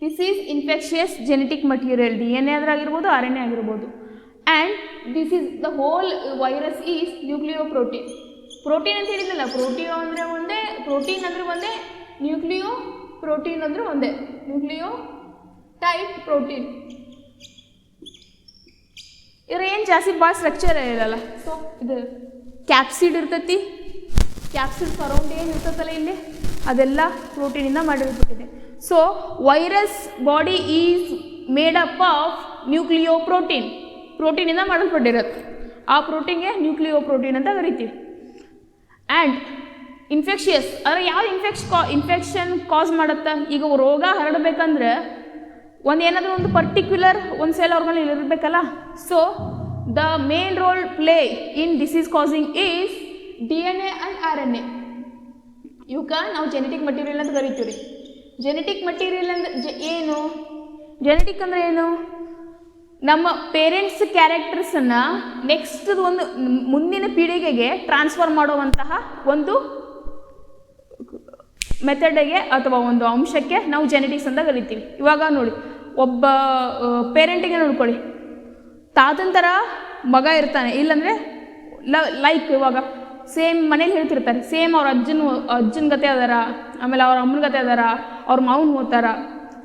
This is infectious genetic material. DNA ಆಗಿರ್ಬೋದು, RNA ಆಗಿರ್ಬೋದು. And this is the whole virus is nucleoprotein. Protein ಅಂತ ಹೇಳಿದ್ನಲ್ಲ, ಪ್ರೋಟೀನ್ ಅಂದರೆ ಒಂದೇ, ನ್ಯೂಕ್ಲಿಯೋ ಪ್ರೋಟೀನ್ ಅಂದರೆ ಒಂದೇ, ನ್ಯೂಕ್ಲಿಯೋ ಟೈಪ್ ಪ್ರೋಟೀನ್. ಇವ್ರು ಏನು ಜಾಸ್ತಿ ಭಾಳ ಸ್ಟ್ರಕ್ಚರ್ ಇರಲ್ಲ. ಸೊ ಇದು ಕ್ಯಾಪ್ಸಿಡ್ ಇರ್ತೈತಿ. ಕ್ಯಾಪ್ಸಿಡ್ ಸರೌಂಡ್ ಏನು ಇರ್ತೈತಲ್ಲ ಇಲ್ಲಿ, ಅದೆಲ್ಲ ಪ್ರೋಟೀನಿಂದ ಮಾಡಿರ್ಬಿಟ್ಟಿದೆ. So virus body is made up of nucleoprotein. ಪ್ರೋಟೀನಿಂದ ಮಾಡಲ್ಪಟ್ಟಿರುತ್ತೆ. ಆ ಪ್ರೋಟೀನ್ಗೆ ನ್ಯೂಕ್ಲಿಯೋಪ್ರೋಟೀನ್ ಅಂತ ಕರಿತೀವಿ. ಆ್ಯಂಡ್ ಇನ್ಫೆಕ್ಷಿಯಸ್ ಅಂದರೆ ಯಾವ ಇನ್ಫೆಕ್ಷನ್ ಕಾಸ್ ಮಾಡುತ್ತೆ? ಈಗ ರೋಗ ಹರಡಬೇಕಂದ್ರೆ ಏನಾದರೂ ಒಂದು ಪರ್ಟಿಕ್ಯುಲರ್ ಒಂದು ಸೆಲ್ ಆರ್ಗನ್ ಇರಬೇಕಲ್ಲ. So the main role play in disease causing is DNA and RNA. ಇವಕ್ಕೆ ನಾವು ಜೆನೆಟಿಕ್ ಮಟೀರಿಯಲ್ ಅಂತ ಕರಿತೀವಿ ರೀ. ಜೆನೆಟಿಕ್ ಮಟೀರಿಯಲ್ ಅಂದ್ರೆ ಏನು? ಜೆನೆಟಿಕ್ ಅಂದರೆ ಏನು? ನಮ್ಮ ಪೇರೆಂಟ್ಸ್ ಕ್ಯಾರೆಕ್ಟರ್ಸನ್ನು ನೆಕ್ಸ್ಟ್ ಒಂದು ಮುಂದಿನ ಪೀಳಿಗೆಗೆ ಟ್ರಾನ್ಸ್ಫರ್ ಮಾಡುವಂತಹ ಒಂದು ಮೆಥಡಿಗೆ ಅಥವಾ ಒಂದು ಅಂಶಕ್ಕೆ ನಾವು ಜೆನೆಟಿಕ್ಸ್ ಅಂತ ಕರಿತೀವಿ. ಇವಾಗ ನೋಡಿ, ಒಬ್ಬ ಪೇರೆಂಟಿಗೆ ನೋಡ್ಕೊಳ್ಳಿ, ತಾತನ ಥರ ಮಗ ಇರ್ತಾನೆ, ಇಲ್ಲಾಂದರೆ ಲೈಕ್ ಇವಾಗ ಸೇಮ್ ಮನೇಲಿ ಹೇಳ್ತಿರ್ತಾರೆ, ಸೇಮ್ ಅವ್ರ ಅಜ್ಜನ ಗತೆ ಅದಾರ, ಆಮೇಲೆ ಅವ್ರ ಅಮ್ಮನ ಗತೆ ಅದಾರ, ಅವ್ರ ಮಾವನ ಹೋಗ್ತಾರ.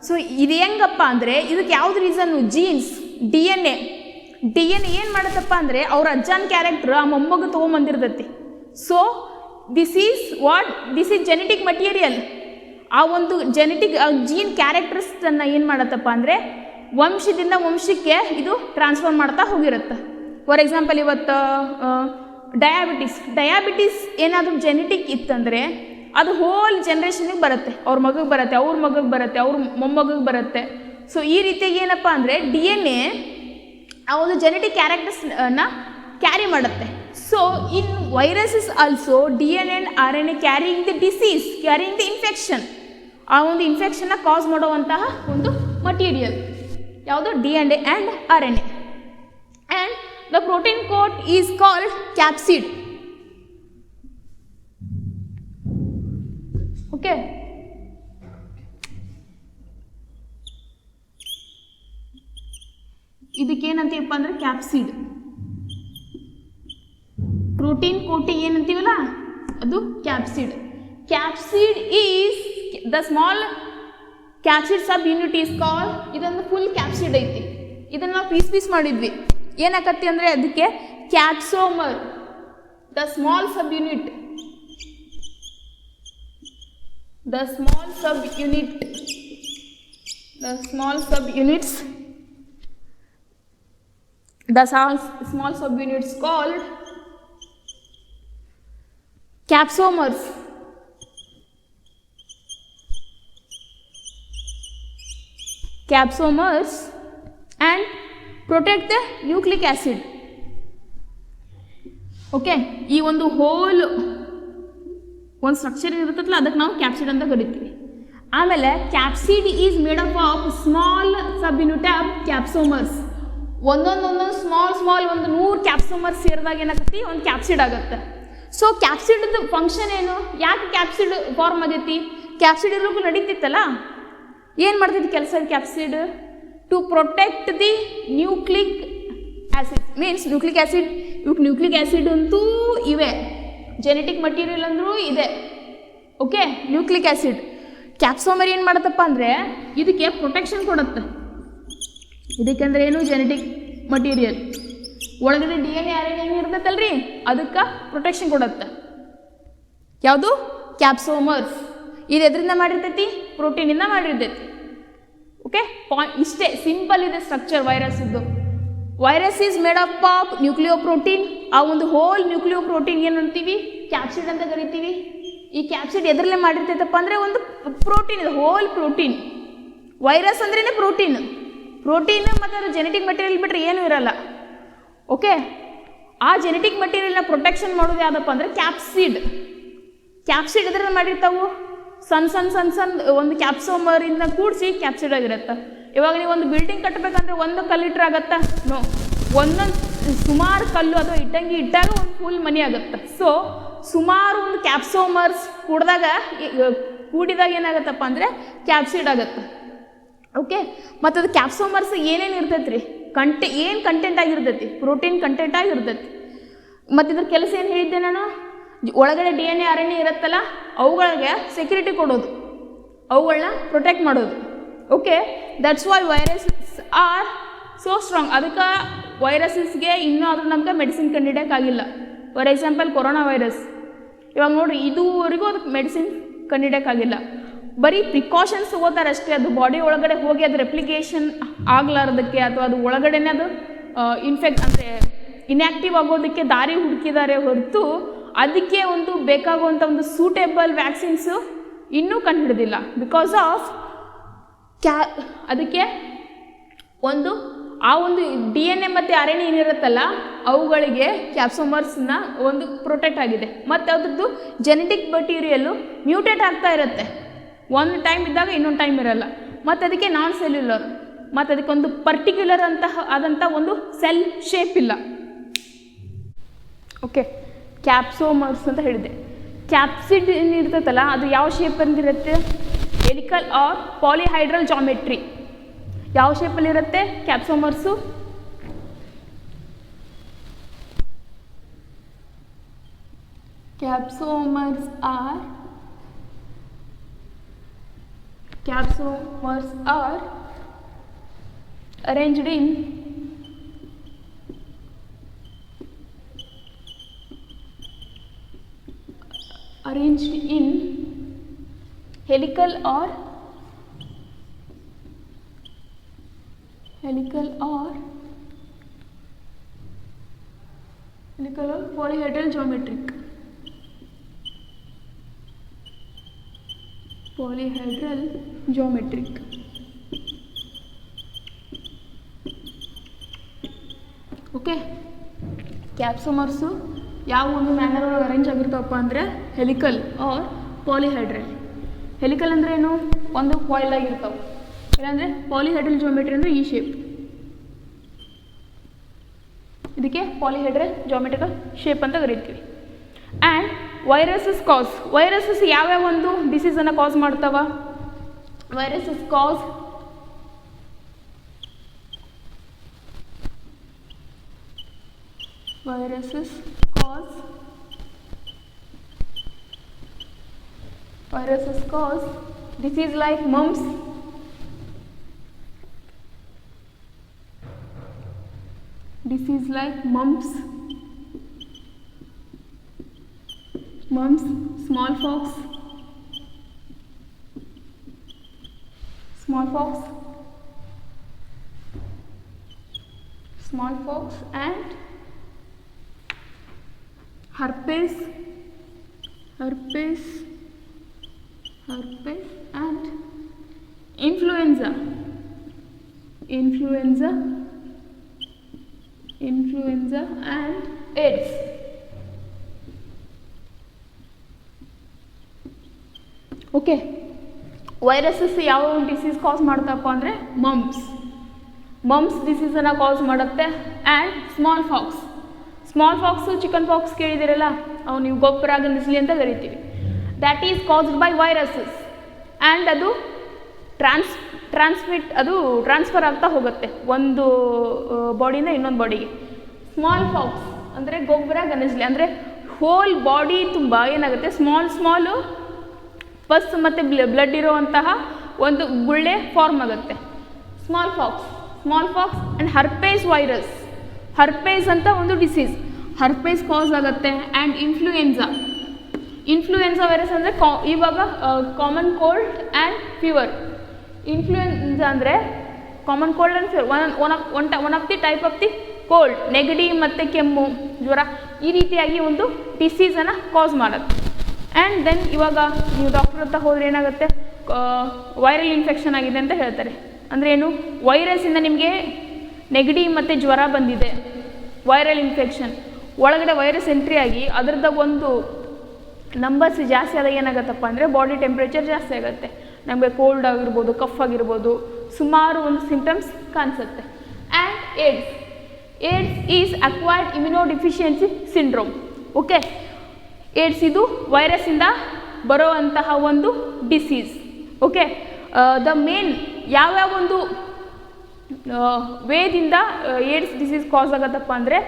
ಸೊ ಇದು ಹೆಂಗಪ್ಪ ಅಂದರೆ ಇದಕ್ಕೆ ಯಾವ್ದು ರೀಸನ್ನು? ಜೀನ್ಸ್, DNA ಏನು ಮಾಡುತ್ತಪ್ಪ ಅಂದರೆ ಅವ್ರ ಅಜ್ಜನ ಕ್ಯಾರೆಕ್ಟ್ರ್ ಆ ಮೊಮ್ಮಗ ತೊಗೊಂಬಂದಿರ್ತೈತಿ. So this is genetic material. ಆ ಒಂದು ಜೆನೆಟಿಕ್ ಜೀನ್ ಕ್ಯಾರೆಕ್ಟರ್ಸನ್ನು ಏನು ಮಾಡತ್ತಪ್ಪ ಅಂದರೆ ವಂಶದಿಂದ ವಂಶಕ್ಕೆ ಇದು ಟ್ರಾನ್ಸ್ಫರ್ ಮಾಡ್ತಾ ಹೋಗಿರುತ್ತೆ. ಫಾರ್ ಎಕ್ಸಾಂಪಲ್ ಇವತ್ತು ಡಯಾಬಿಟಿಸ್ ಏನಾದರೂ ಜೆನೆಟಿಕ್ ಇತ್ತಂದರೆ ಅದು ಹೋಲ್ ಜನ್ರೇಷನಿಗೆ ಬರುತ್ತೆ. ಅವ್ರ ಮಗಗೆ ಬರುತ್ತೆ, ಅವ್ರ ಮಗಗೆ ಬರುತ್ತೆ, ಅವ್ರ ಮೊಮ್ಮಗಗೆ ಬರುತ್ತೆ. ಸೊ ಈ ರೀತಿಯಾಗಿ ಏನಪ್ಪ ಅಂದರೆ DNA ಆ ಒಂದು ಜೆನೆಟಿಕ್ ಕ್ಯಾರೆಕ್ಟರ್ಸ್ನ ಕ್ಯಾರಿ ಮಾಡುತ್ತೆ. So in viruses also DNA and RNA carrying the disease, carrying the infection. ಆ ಒಂದು ಇನ್ಫೆಕ್ಷನ್ನ ಕಾಸ್ ಮಾಡುವಂತಹ ಒಂದು ಮಟೀರಿಯಲ್ ಯಾವುದು? DNA and RNA. And the protein coat is called capsid. Okay, ಇದಕ್ಕೇನಂತೀವಪ್ಪ ಅಂದರೆ ಕ್ಯಾಪ್ಸಿಡ್. ಪ್ರೋಟೀನ್ ಕೋಟಿಗೆ ಏನಂತೀವಲ್ಲ ಅದು capsid. Capsid is the small capsid subunit is call. ಇದೊಂದು ಫುಲ್ ಕ್ಯಾಪ್ಸಿಡ್ ಐತಿ. ಇದನ್ನು ನಾವು ಪೀಸ್ ಮಾಡಿದ್ವಿ. ಏನಾಕತ್ತಿ ಅಂದರೆ ಅದಕ್ಕೆ capsomer, the small subunit the small subunits the small subunits called capsomers. And protect the nucleic acid. Okay, ಈ ಒಂದು ಹೋಲ್ ಒಂದು ಸ್ಟ್ರಕ್ಚರ್ ಇರುತ್ತಲ್ಲ ಅದಕ್ಕೆ ನಾವು ಕ್ಯಾಪ್ಸಿಡ್ ಅಂತ ಕರಿತೀವಿ. ಆಮೇಲೆ capsid is made up of small subunit of capsomers. ಒಂದೊಂದು ಸ್ಮಾಲ್ ಒಂದು 100 ಕ್ಯಾಪ್ಸೋಮರ್ಸ್ ಸೇರಿದಾಗ ಏನಾಗತ್ತಿ ಒಂದು ಕ್ಯಾಪ್ಸಿಡ್ ಆಗುತ್ತೆ. ಸೊ ಕ್ಯಾಪ್ಸಿಡ್ದು ಫಂಕ್ಷನ್ ಏನು, ಯಾಕೆ ಕ್ಯಾಪ್ಸಿಡ್ ಫಾರ್ಮ್ ಆಗೈತಿ? ಕ್ಯಾಪ್ಸಿಡ್ ಇರೋಕ್ಕೂ ನಡೀತಿತ್ತಲ್ಲ, ಏನು ಮಾಡ್ತಿತ್ತು ಕೆಲಸ capsid? To protect the nucleic acid. Means nucleic acid, ಇವಕ್ಕೆ ನ್ಯೂಕ್ಲಿಕ್ ಆ್ಯಸಿಡ್ ಅಂತೂ ಇವೆ, ಜೆನೆಟಿಕ್ ಮಟೀರಿಯಲ್ ಅಂದರೂ ಇದೆ. ಓಕೆ, ನ್ಯೂಕ್ಲಿಕ್ ಆ್ಯಸಿಡ್ ಕ್ಯಾಪ್ಸೋಮರ್ ಏನು ಮಾಡುತ್ತಪ್ಪ ಅಂದರೆ ಇದಕ್ಕೆ ಪ್ರೊಟೆಕ್ಷನ್ ಕೊಡುತ್ತೆ. ಇದಕ್ಕೆಂದ್ರೆ ಏನು, ಜೆನೆಟಿಕ್ ಮಟೀರಿಯಲ್ ಒಳಗಡೆ DNA RNA ಇರ್ತೈತಲ್ರಿ, ಅದಕ್ಕೆ ಪ್ರೊಟೆಕ್ಷನ್ ಕೊಡುತ್ತೆ. ಯಾವುದು? ಕ್ಯಾಪ್ಸೋಮರ್ಸ್. ಇದು ಎದರಿಂದ ಮಾಡಿರ್ತೈತಿ? ಪ್ರೋಟೀನಿಂದ ಮಾಡಿರ್ತೈತಿ. ಓಕೆ, ಇಷ್ಟೇ ಸಿಂಪಲ್ ಇದೆ ಸ್ಟ್ರಕ್ಚರ್ ವೈರಸ್ ಇದ್ದು. Virus is made up of nucleoprotein. ಆ ಒಂದು ಹೋಲ್ ನ್ಯೂಕ್ಲಿಯೋಪ್ರೋಟೀನ್ ಏನು ಅಂತೀವಿ? ಕ್ಯಾಪ್ಸಿಡ್ ಅಂತ ಕರಿತೀವಿ. ಈ ಕ್ಯಾಪ್ಸಿಡ್ ಎದರಲ್ಲೇ ಮಾಡಿರ್ತೈತಪ್ಪ ಅಂದರೆ ಒಂದು ಪ್ರೋಟೀನ್ ಇದೆ, ಹೋಲ್ ಪ್ರೋಟೀನ್. ವೈರಸ್ ಅಂದ್ರೇ ಪ್ರೋಟೀನ್ ಮತ್ತು ಅದು ಜೆನೆಟಿಕ್ ಮಟೀರಿಯಲ್ ಬಿಟ್ಟರೆ ಏನೂ ಇರಲ್ಲ. ಓಕೆ, ಆ ಜೆನೆಟಿಕ್ ಮಟೀರಿಯಲ್ನ ಪ್ರೊಟೆಕ್ಷನ್ ಮಾಡೋದು ಯಾವುದಪ್ಪ ಅಂದರೆ ಕ್ಯಾಪ್ಸಿಡ್. ಎದರಲ್ಲಿ ಮಾಡಿರ್ತಾವು? ಸಣ್ಣ ಒಂದು ಕ್ಯಾಪ್ಸೋಮರಿಂದ ಕೂಡಿಸಿ ಕ್ಯಾಪ್ಸಿಡ್ ಆಗಿರುತ್ತೆ. ಇವಾಗ ನೀವು ಒಂದು ಬಿಲ್ಡಿಂಗ್ ಕಟ್ಟಬೇಕಂದ್ರೆ 1 ಕಲ್ಲಿಟ್ರ್ ಆಗತ್ತಾ? ನೋ, ಒಂದೊಂದು ಸುಮಾರು ಕಲ್ಲು ಅಥವಾ ಇಟ್ಟಂಗಿ ಇಟ್ಟಾಗ ಒಂದು ಫುಲ್ ಮನಿ ಆಗುತ್ತೆ. ಸೊ ಸುಮಾರು ಒಂದು ಕ್ಯಾಪ್ಸೋಮರ್ಸ್ ಕೂಡಿದಾಗ ಏನಾಗುತ್ತಪ್ಪ ಅಂದರೆ ಕ್ಯಾಪ್ಸಿಡ್ ಆಗುತ್ತೆ. ಓಕೆ, ಮತ್ತು ಅದು ಕ್ಯಾಪ್ಸೋಮರ್ಸ್ ಏನೇನು ಇರ್ತೈತೆ ರೀ? ಏನು ಕಂಟೆಂಟ್ ಆಗಿರ್ತೈತಿ? ಪ್ರೋಟೀನ್ ಕಂಟೆಂಟ್ ಆಗಿರ್ತೈತಿ. ಮತ್ತು ಇದ್ರ ಕೆಲಸ ಏನು ಹೇಳಿದ್ದೆ ನಾನು? ಒಳಗಡೆ DNA RNA ಇರುತ್ತಲ್ಲ, ಅವುಗಳಿಗೆ ಸೆಕ್ಯೂರಿಟಿ ಕೊಡೋದು, ಅವುಗಳನ್ನ ಪ್ರೊಟೆಕ್ಟ್ ಮಾಡೋದು. Okay, that's why viruses are so strong. ಅದಕ್ಕೆ ವೈರಸಸ್ಗೆ ಇನ್ನೂ ಆದರೂ ನಮ್ಗೆ ಮೆಡಿಸಿನ್ ಕಂಡುಹಿಡಿಯೋಕ್ಕಾಗಿಲ್ಲ. ಫಾರ್ ಎಕ್ಸಾಂಪಲ್ ಕೊರೋನಾ ವೈರಸ್, ಇವಾಗ ನೋಡಿರಿ, ಇದುವರೆಗೂ ಅದಕ್ಕೆ ಮೆಡಿಸಿನ್ ಕಂಡುಹಿಡಿಯೋಕ್ಕಾಗಿಲ್ಲ. ಬರೀ ಪ್ರಿಕಾಷನ್ಸ್ ತಗೋತಾರೆ ಅಷ್ಟೇ. ಅದು ಬಾಡಿ ಒಳಗಡೆ ಹೋಗಿ ಅದು ರೆಪ್ಲಿಕೇಶನ್ ಆಗಲಾರ್ದಕ್ಕೆ ಅಥವಾ ಅದು ಒಳಗಡೆನೇ ಅದು ಇನ್ಯಾಕ್ಟಿವ್ ಆಗೋದಕ್ಕೆ ದಾರಿ ಹುಡುಕಿದ್ದಾರೆ ಹೊರತು ಅದಕ್ಕೆ ಒಂದು ಬೇಕಾಗುವಂಥ ಒಂದು ಸೂಟೇಬಲ್ ವ್ಯಾಕ್ಸಿನ್ಸು ಇನ್ನೂ ಕಂಡುಹಿಡಿದಿಲ್ಲ. ಬಿಕಾಸ್ ಆಫ್ ಅದಕ್ಕೆ ಒಂದು DNA ಮತ್ತು RNA ಏನಿರುತ್ತಲ್ಲ ಅವುಗಳಿಗೆ ಕ್ಯಾಪ್ಸೋಮರ್ಸ್ನ ಒಂದು ಪ್ರೊಟೆಕ್ಟ್ ಆಗಿದೆ. ಮತ್ತು ಅದ್ರದ್ದು ಜೆನೆಟಿಕ್ ಮಟೀರಿಯಲ್ಲು ಮ್ಯೂಟೇಟ್ ಆಗ್ತಾ ಇರುತ್ತೆ. ಒಂದು ಟೈಮ್ ಇದ್ದಾಗ ಇನ್ನೊಂದು ಟೈಮ್ ಇರಲ್ಲ. ಮತ್ತು ಅದಕ್ಕೆ ನಾನ್ ಸೆಲ್ಯುಲರ್, ಮತ್ತು ಅದಕ್ಕೊಂದು ಪರ್ಟಿಕ್ಯುಲರ್ ಆದಂಥ ಒಂದು ಸೆಲ್ ಶೇಪ್ ಇಲ್ಲ. ಓಕೆ, ಕ್ಯಾಪ್ಸೋಮರ್ಸ್ ಅಂತ ಹೇಳಿದೆ. ಕ್ಯಾಪ್ಸಿಡ್ ಏನಿರ್ತೈತಲ್ಲ ಅದು ಯಾವ ಶೇಪ್ ಅಂದಿರುತ್ತೆ? Helical or polyhedral geometry. ಯಾವ ಶೇಪಲ್ಲಿರುತ್ತೆ capsomers? Capsomers are arranged in helical or polyhedral geometric. Okay, capsomers ಯಾವ ಒಂದು ಮ್ಯಾನರ್ ಒಳಗೆ ಅರೇಂಜ್ ಆಗಿರ್ತಾವಪ್ಪ ಅಂದರೆ ಹೆಲಿಕಲ್ ಆರ್ ಪಾಲಿಹೈಡ್ರಲ್. ಹೆಲಿಕಲ್ ಅಂದರೆ ಏನು? ಒಂದು ಕಾಯಿಲ್ ಆಗಿರ್ತಾವೆ. ಇಲ್ಲಾಂದರೆ ಪಾಲಿಹೈಡ್ರಲ್ ಜಿಯೋಮೆಟ್ರಿ ಅಂದರೆ ಈ ಶೇಪ್. ಇದಕ್ಕೆ ಪಾಲಿಹೈಡ್ರಲ್ ಜಿಯೋಮೆಟ್ರಿಕಲ್ ಶೇಪ್ ಅಂತ ಕರಿತೀವಿ. ಆ್ಯಂಡ್ ವೈರಸಸ್ ಯಾವ್ಯಾವ ಒಂದು ಡಿಸೀಸನ್ನು ಕಾಸ್ ಮಾಡ್ತಾವ? Viruses cos disease like mumps, smallpox, smallpox and herpes and influenza and AIDS. Okay, viruses ಯಾವ ಡಿಸೀಸ್ ಕಾಸ್ ಮಾಡ್ತಪ್ಪ ಅಂದರೆ ಮಮ್ಸ್ ಡಿಸೀಸನ್ನು ಕಾಸ್ ಮಾಡುತ್ತೆ. And smallpox chickenpox ಕೇಳಿದಿರಲ್ಲ, ಅವು ನೀವು ಗೊಬ್ಬರ ಗಂಧಿಸ್ಲಿ ಅಂತ ಕರಿತೀವಿ. That is caused by viruses and ಅದು ಟ್ರಾನ್ಸ್ಫರ್ ಆಗ್ತಾ ಹೋಗುತ್ತೆ ಒಂದು ಬಾಡಿಯಿಂದ ಇನ್ನೊಂದು ಬಾಡಿಗೆ. ಸ್ಮಾಲ್ ಫಾಕ್ಸ್ ಅಂದರೆ ಗೊಬ್ಬರ ಗಂಧಿಸ್ಲಿ ಅಂದರೆ ಹೋಲ್ ಬಾಡಿ ತುಂಬ ಏನಾಗುತ್ತೆ, ಸ್ಮಾಲು ಪಸ್ ಮತ್ತು ಬ್ಲಡ್ ಇರುವಂತಹ ಒಂದು ಗುಳ್ಳೆ ಫಾರ್ಮ್ ಆಗುತ್ತೆ. ಸ್ಮಾಲ್ ಫಾಕ್ಸ್ ಆ್ಯಂಡ್ ಹರ್ಪೇಸ್ ಅಂತ ಒಂದು ಡಿಸೀಸ್, ಹರ್ಪೇಸ್ ಕಾಸ್ ಆಗುತ್ತೆ. ಆ್ಯಂಡ್ ಇನ್ಫ್ಲೂಯೆನ್ಸಾ ವೈರಸ್ ಅಂದರೆ ಇವಾಗ common cold and fever. Influenza ಅಂದರೆ common cold and fever, one of the type of the cold, ನೆಗಡಿ ಮತ್ತು ಕೆಮ್ಮು, ಜ್ವರ ಈ ರೀತಿಯಾಗಿ ಒಂದು ಡಿಸೀಸನ್ನು ಕಾಸ್ ಮಾಡುತ್ತೆ. ಆ್ಯಂಡ್ ದೆನ್ ಇವಾಗ ನೀವು ಡಾಕ್ಟರ್ ಹತ್ರ ಹೋದರೆ ಏನಾಗುತ್ತೆ, ವೈರಲ್ ಇನ್ಫೆಕ್ಷನ್ ಆಗಿದೆ ಅಂತ ಹೇಳ್ತಾರೆ. ಅಂದರೆ ಏನು, ವೈರಸ್ಸಿಂದ ನಿಮಗೆ ನೆಗಡಿ ಮತ್ತು ಜ್ವರ ಬಂದಿದೆ, ವೈರಲ್ ಇನ್ಫೆಕ್ಷನ್. ಒಳಗಡೆ ವೈರಸ್ ಎಂಟ್ರಿ ಆಗಿ ಅದರದ್ದು ಒಂದು ನಂಬರ್ಸ್ ಜಾಸ್ತಿ ಆದಾಗ ಏನಾಗುತ್ತಪ್ಪ ಅಂದರೆ ಬಾಡಿ ಟೆಂಪ್ರೇಚರ್ ಜಾಸ್ತಿ ಆಗುತ್ತೆ, ನಮಗೆ ಕೋಲ್ಡ್ ಆಗಿರ್ಬೋದು, ಕಫ್ ಆಗಿರ್ಬೋದು, ಸುಮಾರು ಒಂದು ಸಿಂಪ್ಟಮ್ಸ್ ಕಾಣಿಸುತ್ತೆ. And AIDS is acquired immunodeficiency syndrome. Okay, AIDS ಇದು ವೈರಸ್ಸಿಂದ ಬರೋವಂತಹ ಒಂದು ಡಿಸೀಸ್. ಓಕೆ, ದ ಮೇನ್ ಯಾವ್ಯಾವ ಒಂದು ವೇದಿಂದ ಏಡ್ಸ್ ಡಿಸೀಸ್ ಕಾಸ್ ಆಗುತ್ತಪ್ಪ ಅಂದರೆ,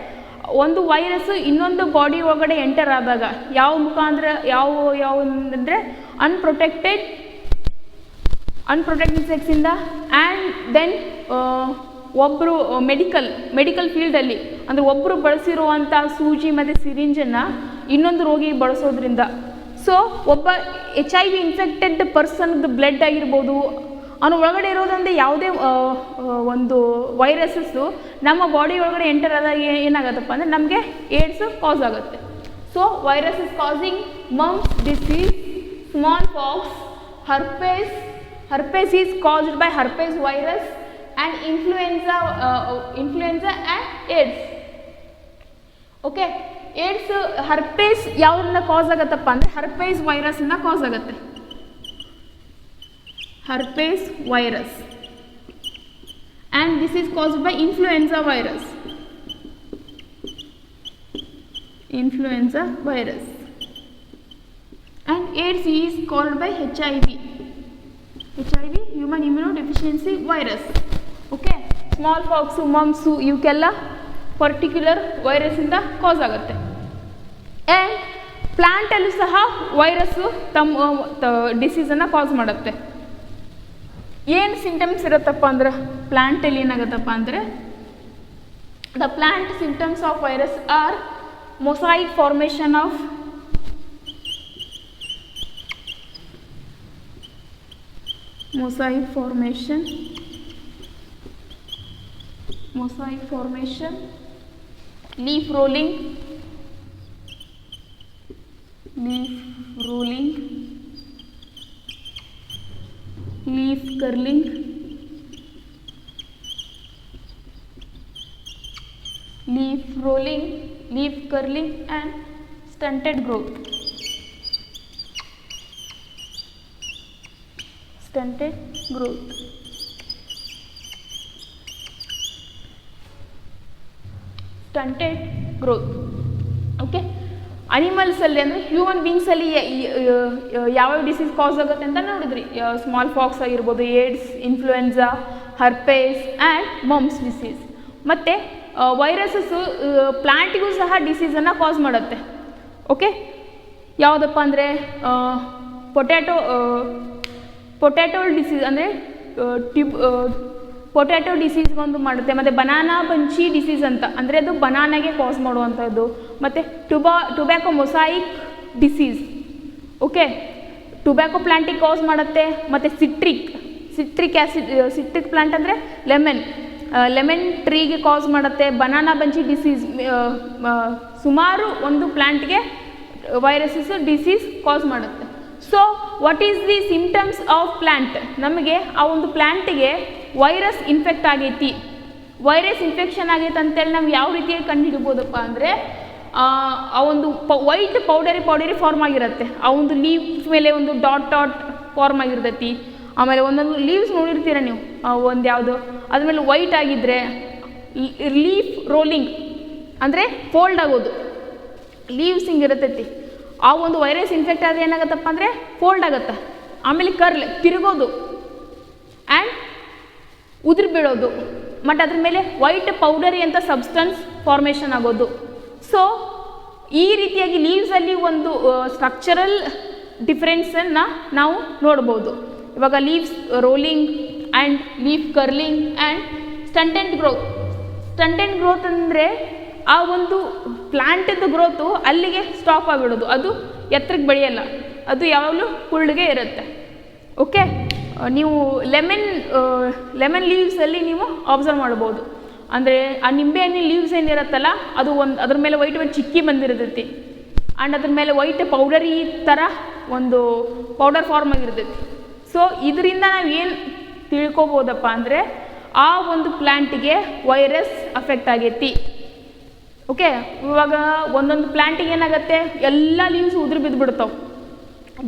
ಒಂದು ವೈರಸ್ ಇನ್ನೊಂದು ಬಾಡಿ ಒಳಗಡೆ ಎಂಟರ್ ಆದಾಗ ಯಾವ ಮುಖಾಂತರ ಯಾವ ಅಂದರೆ ಅನ್ಪ್ರೊಟೆಕ್ಟೆಡ್ ಸೆಕ್ಸಿಂದ. ಆ್ಯಂಡ್ ದೆನ್ ಒಬ್ಬರು ಮೆಡಿಕಲ್ ಫೀಲ್ಡಲ್ಲಿ ಅಂದರೆ ಒಬ್ಬರು ಬಳಸಿರುವಂಥ ಸೂಜಿ ಮತ್ತು ಸಿರಿಂಜನ್ನು ಇನ್ನೊಂದು ರೋಗಿಗೆ ಬಳಸೋದ್ರಿಂದ. ಸೊ ಒಬ್ಬ HIV ಇನ್ಫೆಕ್ಟೆಡ್ ಪರ್ಸನ್ದು ಬ್ಲಡ್ ಆಗಿರ್ಬೋದು, ಅವನು ಒಳಗಡೆ ಇರೋದಂದರೆ ಯಾವುದೇ ಒಂದು ವೈರಸಸ್ಸು ನಮ್ಮ ಬಾಡಿ ಒಳಗಡೆ ಎಂಟರ್ ಆದಾಗ ಏನಾಗುತ್ತಪ್ಪ ಅಂದರೆ ನಮಗೆ ಏಡ್ಸ್ ಕಾಸ್ ಆಗುತ್ತೆ. So virus is causing mumps disease, small pox, herpes is caused by herpes virus and influenza and AIDS. Okay, AIDS herpes ಯಾವುದರಿಂದ ಕಾಸ್ ಆಗುತ್ತಪ್ಪ ಅಂದರೆ ಹರ್ಪೇಸ್ ವೈರಸ್ಸಿಂದ ಕಾಸ್ ಆಗುತ್ತೆ. herpes virus and this is caused by influenza virus and AIDS is caused by HIV human immunodeficiency virus. Okay, smallpox, mumps ಇವಕ್ಕೆಲ್ಲ particular ವೈರಸ್ಸಿಂದ ಕಾಸ್ ಆಗುತ್ತೆ. And ಪ್ಲ್ಯಾಂಟಲ್ಲೂ ಸಹ virus ಡಿಸೀಸನ್ನು cause ಮಾಡುತ್ತೆ. ಏನು symptoms ಇರುತ್ತಪ್ಪ ಅಂದ್ರೆ ಪ್ಲ್ಯಾಂಟಲ್ಲಿ ಏನಾಗುತ್ತಪ್ಪ ಅಂದರೆ, the plant symptoms of virus are mosaic formation of leaf rolling, leaf curling, and stunted growth. Okay, ಅನಿಮಲ್ಸಲ್ಲಿ ಅಂದರೆ ಹ್ಯೂಮನ್ ಬೀಯಿಂಗ್ಸಲ್ಲಿ ಯಾವ ಡಿಸೀಸ್ ಕಾಸ್ ಆಗುತ್ತೆ ಅಂತ ನೋಡಿದ್ರಿ. ಸ್ಮಾಲ್ ಪಾಕ್ಸ್ ಆಗಿರ್ಬೋದು, AIDS, influenza, herpes and mumps disease. ಮತ್ತು ವೈರಸಸ್ಸು ಪ್ಲ್ಯಾಂಟಿಗೂ ಸಹ ಡಿಸೀಸನ್ನು ಕಾಸ್ ಮಾಡುತ್ತೆ. ಓಕೆ, ಯಾವುದಪ್ಪ ಅಂದರೆ ಪೊಟ್ಯಾಟೋ ಡಿಸೀಸ್ ಅಂದರೆ ಪೊಟ್ಯಾಟೊ ಡಿಸೀಸ್ಗೊಂದು ಮಾಡುತ್ತೆ. ಮತ್ತು ಬನಾನಾ ಬಂಚಿ ಡಿಸೀಸ್ ಅಂತ ಅಂದರೆ ಅದು ಬನಾನಾಗೆ ಕಾಸ್ ಮಾಡುವಂಥದ್ದು. ಮತ್ತು tobacco mosaic disease. Okay, tobacco ಪ್ಲ್ಯಾಂಟಿಗೆ ಕಾಸ್ ಮಾಡುತ್ತೆ. ಮತ್ತು ಸಿಟ್ರಿಕ್ ಆ್ಯಸಿಡ್, ಸಿಟ್ರಿಕ್ ಪ್ಲಾಂಟ್ ಅಂದರೆ ಲೆಮನ್, ಲೆಮನ್ ಟ್ರೀಗೆ ಕಾಸ್ ಮಾಡುತ್ತೆ. ಬನಾನಾ ಬಂಚಿ ಡಿಸೀಸ್, ಸುಮಾರು ಒಂದು ಪ್ಲಾಂಟ್ಗೆ ವೈರಸಸ್ ಡಿಸೀಸ್ ಕಾಸ್ ಮಾಡುತ್ತೆ. So what is the symptoms of plant? ನಮಗೆ ಆ ಒಂದು ಪ್ಲಾಂಟಿಗೆ ವೈರಸ್ ಇನ್ಫೆಕ್ಟ್ ಆಗೈತಿ, ವೈರಸ್ ಇನ್ಫೆಕ್ಷನ್ ಆಗೈತೆ ಅಂತೇಳಿ ನಾವು ಯಾವ ರೀತಿಯಾಗಿ ಕಂಡುಹಿಡ್ಬೋದಪ್ಪ ಅಂದರೆ, ಆ ಒಂದು ವೈಟ್ ಪೌಡರಿ ಫಾರ್ಮ್ ಆಗಿರುತ್ತೆ. ಆ ಒಂದು ಲೀಫ್ ಮೇಲೆ ಒಂದು ಡಾಟ್ ಫಾರ್ಮ್ ಆಗಿರ್ತೈತಿ. ಆಮೇಲೆ ಒಂದೊಂದು ಲೀವ್ಸ್ ನೋಡಿರ್ತೀರ ನೀವು, ಒಂದು ಯಾವುದು ಅದ್ಮೇಲೆ ವೈಟ್ ಆಗಿದ್ದರೆ ಲೀಫ್ ರೋಲಿಂಗ್ ಅಂದರೆ ಫೋಲ್ಡ್ ಆಗೋದು, ಲೀವ್ಸ್ ಹಿಂಗೆ ಇರತೈತಿ. ಆ ಒಂದು ವೈರಸ್ ಇನ್ಫೆಕ್ಟ್ ಆದರೆ ಏನಾಗುತ್ತಪ್ಪ ಅಂದರೆ ಫೋಲ್ಡ್ ಆಗುತ್ತೆ. ಆಮೇಲೆ ಕರ್ಲ್ ತಿರುಗೋದು ಆ್ಯಂಡ್ ಉದುರು ಬೀಳೋದು, ಮತ್ತು ಅದ್ರ ಮೇಲೆ ವೈಟ್ ಪೌಡರಿ ಅಂತ ಸಬ್ಸ್ಟೆನ್ಸ್ ಫಾರ್ಮೇಷನ್ ಆಗೋದು. ಸೊ ಈ ರೀತಿಯಾಗಿ ಲೀವ್ಸಲ್ಲಿ ಒಂದು ಸ್ಟ್ರಕ್ಚರಲ್ ಡಿಫ್ರೆನ್ಸನ್ನು ನಾವು ನೋಡ್ಬೋದು. ಇವಾಗ leaves rolling and leaf curling and stunted growth. Stunted growth ಅಂದರೆ ಆ ಒಂದು ಪ್ಲ್ಯಾಂಟಿದ್ದು ಗ್ರೋತು ಅಲ್ಲಿಗೆ ಸ್ಟಾಪ್ ಆಗಿಬಿಡೋದು, ಅದು ಎತ್ತರಕ್ಕೆ ಬೆಳೆಯಲ್ಲ, ಅದು ಯಾವಾಗಲೂ ಕುಳ್ಳಿಗೆ ಇರುತ್ತೆ. ಓಕೆ, ನೀವು ಲೆಮನ್ ಲೀವ್ಸಲ್ಲಿ ನೀವು ಅಬ್ಸರ್ವ್ ಮಾಡ್ಬೋದು. ಅಂದರೆ ಆ ನಿಂಬೆಹಣ್ಣಿನ ಲೀವ್ಸ್ ಏನಿರುತ್ತಲ್ಲ, ಅದು ಅದ್ರ ಮೇಲೆ ವೈಟ್ ಚಿಕ್ಕಿ ಬಂದಿರ್ತೈತಿ ಆ್ಯಂಡ್ ಅದ್ರ ಮೇಲೆ ವೈಟ್ ಪೌಡರಿ ಥರ ಒಂದು ಪೌಡರ್ ಫಾರ್ಮ್ ಆಗಿರ್ತೈತಿ. ಸೊ ಇದರಿಂದ ನಾವು ಏನು ತಿಳ್ಕೊಬೋದಪ್ಪ ಅಂದರೆ, ಆ ಒಂದು ಪ್ಲ್ಯಾಂಟಿಗೆ ವೈರಸ್ ಅಫೆಕ್ಟ್ ಆಗೈತಿ. ಓಕೆ, ಇವಾಗ ಒಂದೊಂದು ಪ್ಲ್ಯಾಂಟಿಗೆ ಏನಾಗುತ್ತೆ, ಎಲ್ಲ ಲೀವ್ಸ್ ಉದುರು ಬಿದ್ದುಬಿಡ್ತಾವೆ.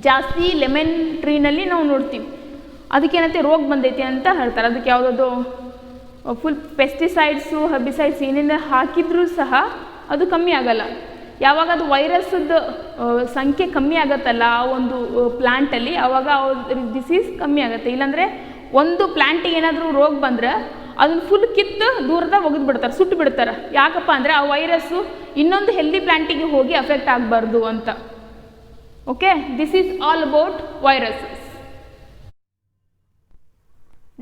ಜಾಸ್ತಿ ಲೆಮನ್ ಟ್ರೀನಲ್ಲಿ ನಾವು ನೋಡ್ತೀವಿ. ಅದಕ್ಕೇನಂತೆ ರೋಗ ಬಂದೈತಿ ಅಂತ ಹೇಳ್ತಾರೆ. ಅದಕ್ಕೆ ಯಾವುದಾದ್ರು ಫುಲ್ ಪೆಸ್ಟಿಸೈಡ್ಸು ಹರ್ಬಿಸೈಡ್ಸ್ ಏನೇನು ಹಾಕಿದ್ರೂ ಸಹ ಅದು ಕಮ್ಮಿ ಆಗಲ್ಲ. ಯಾವಾಗ ಅದು ವೈರಸ್ದ ಸಂಖ್ಯೆ ಕಮ್ಮಿ ಆಗುತ್ತಲ್ಲ ಆ ಒಂದು ಪ್ಲ್ಯಾಂಟಲ್ಲಿ, ಆವಾಗ ಡಿಸೀಸ್ ಕಮ್ಮಿ ಆಗುತ್ತೆ. ಇಲ್ಲಾಂದರೆ ಒಂದು ಪ್ಲ್ಯಾಂಟಿಗೆ ಏನಾದರೂ ರೋಗ ಬಂದರೆ ಅದನ್ನು ಫುಲ್ ಕಿತ್ತು ದೂರದಾಗ ಒಗೆದು ಬಿಡ್ತಾರೆ, ಸುಟ್ಟು ಬಿಡ್ತಾರೆ. ಯಾಕಪ್ಪ ಅಂದರೆ ಆ ವೈರಸ್ಸು ಇನ್ನೊಂದು ಹೆಲ್ದಿ ಪ್ಲ್ಯಾಂಟಿಗೆ ಹೋಗಿ ಅಫೆಕ್ಟ್ ಆಗಬಾರ್ದು ಅಂತ. Okay, this is all about viruses.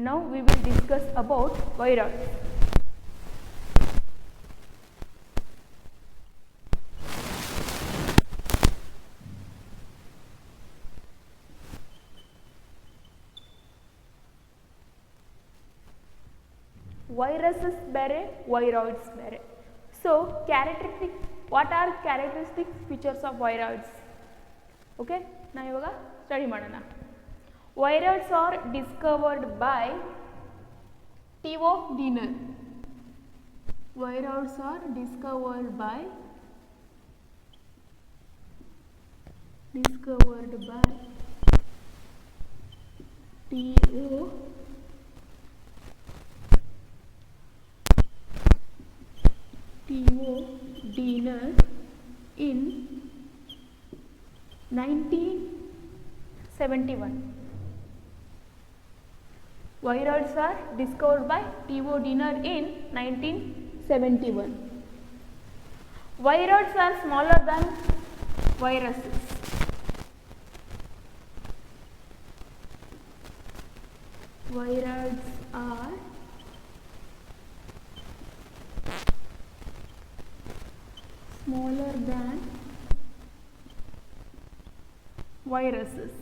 Now we will discuss about viroids. Viruses ಬೇರೆ, viroids ಬೇರೆ. So what are characteristic features of viroids? Okay, ನಾವು ಇವಾಗ ಸ್ಟಡಿ ಮಾಡೋಣ. Viroids are discovered by Theo Diener. Viroids are discovered by Theo Diener in 1971. Viroids are discovered by Theo Diener in 1971. Viroids are smaller than viruses. Viroids are smaller than viruses.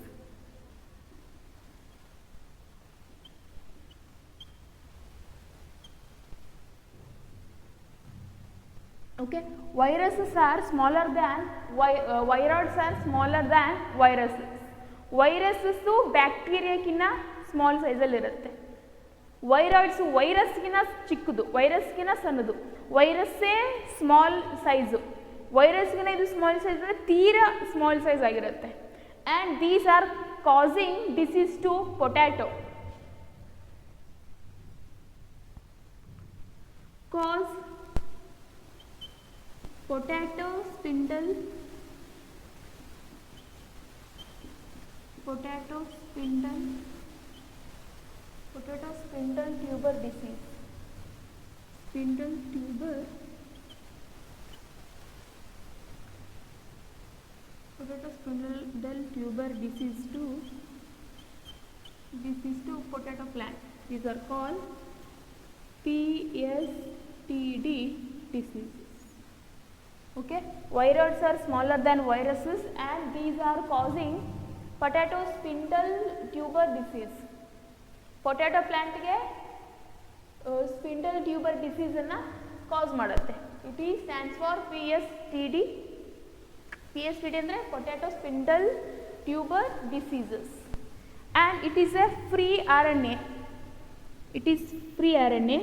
Okay, viruses are smaller than viroids are smaller than viruses. Viruses ಬ್ಯಾಕ್ಟೀರಿಯಾಕ್ಕಿಂತ small ಸೈಜಲ್ಲಿ ಇರುತ್ತೆ. ವೈರಾಯ್ಡ್ಸು ವೈರಸ್ಗಿನ ಚಿಕ್ಕದು, ವೈರಸ್ಗಿನ ಸಣ್ಣದು. ವೈರಸ್ಸೇ small size, ವೈರಸ್ಗಿನ ಇದು small size ಅಂದರೆ ತೀರಾ small size ಆಗಿರುತ್ತೆ. And these are causing disease to potato. Cause potato spindle tuber disease. Spindle tuber potato spindle tuber disease to potato plant. These are called PSTD diseases. Okay, viroids are smaller than viruses and these are causing potato spindle tuber disease. Potato ಪ್ಲ್ಯಾಂಟ್ಗೆ spindle tuber ಡಿಸೀಸನ್ನು cause ಮಾಡುತ್ತೆ. It is stands for PSTD. PSTD ಅಂದರೆ potato spindle tuber diseases, and it is a free RNA. It is free RNA.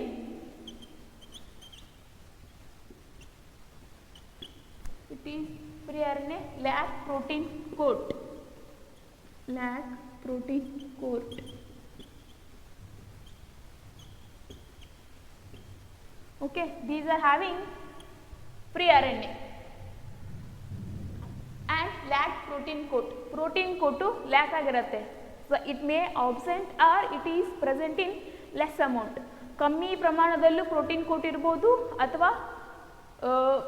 It is free RNA, lack protein coat. Lack protein coat. Okay, these are having free RNA and lack protein coat. Protein coat lack ಆಗಿರುತ್ತೆ. So it may absent or it is present in less amount. ಕಮ್ಮಿ ಪ್ರಮಾಣದಲ್ಲೂ protein coat ಇರ್ಬೋದು ಅಥವಾ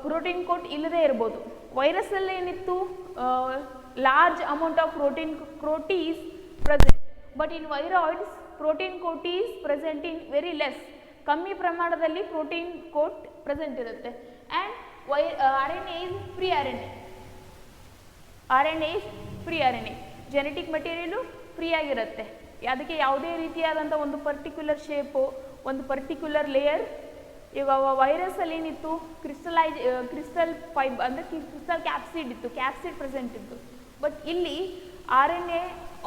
protein coat ಇಲ್ಲದೇ ಇರ್ಬೋದು. ವೈರಸ್ಸಲ್ಲಿ ಏನಿತ್ತು, large amount of protein coat is present, but in viroids protein coat is present in very less. ಕಮ್ಮಿ ಪ್ರಮಾಣದಲ್ಲಿ protein coat present ಇರುತ್ತೆ. And RNA is free RNA. RNA is free RNA. Genetic material free ಆಗಿರುತ್ತೆ. ಅದಕ್ಕೆ ಯಾವುದೇ ರೀತಿಯಾದಂಥ ಒಂದು particular shape, ಒಂದು particular layer. ಈಗ ವೈರಸ್ಸಲ್ಲಿ ಏನಿತ್ತು, ಕ್ರಿಸ್ಟಲ್ ಫೈಬ್ ಅಂದರೆ ಕ್ರಿಸ್ಟಲ್ ಕ್ಯಾಪ್ಸಿಡ್ ಇತ್ತು, ಕ್ಯಾಪ್ಸಿಡ್ ಪ್ರೆಸೆಂಟ್ ಇತ್ತು. ಬಟ್ ಇಲ್ಲಿ RNA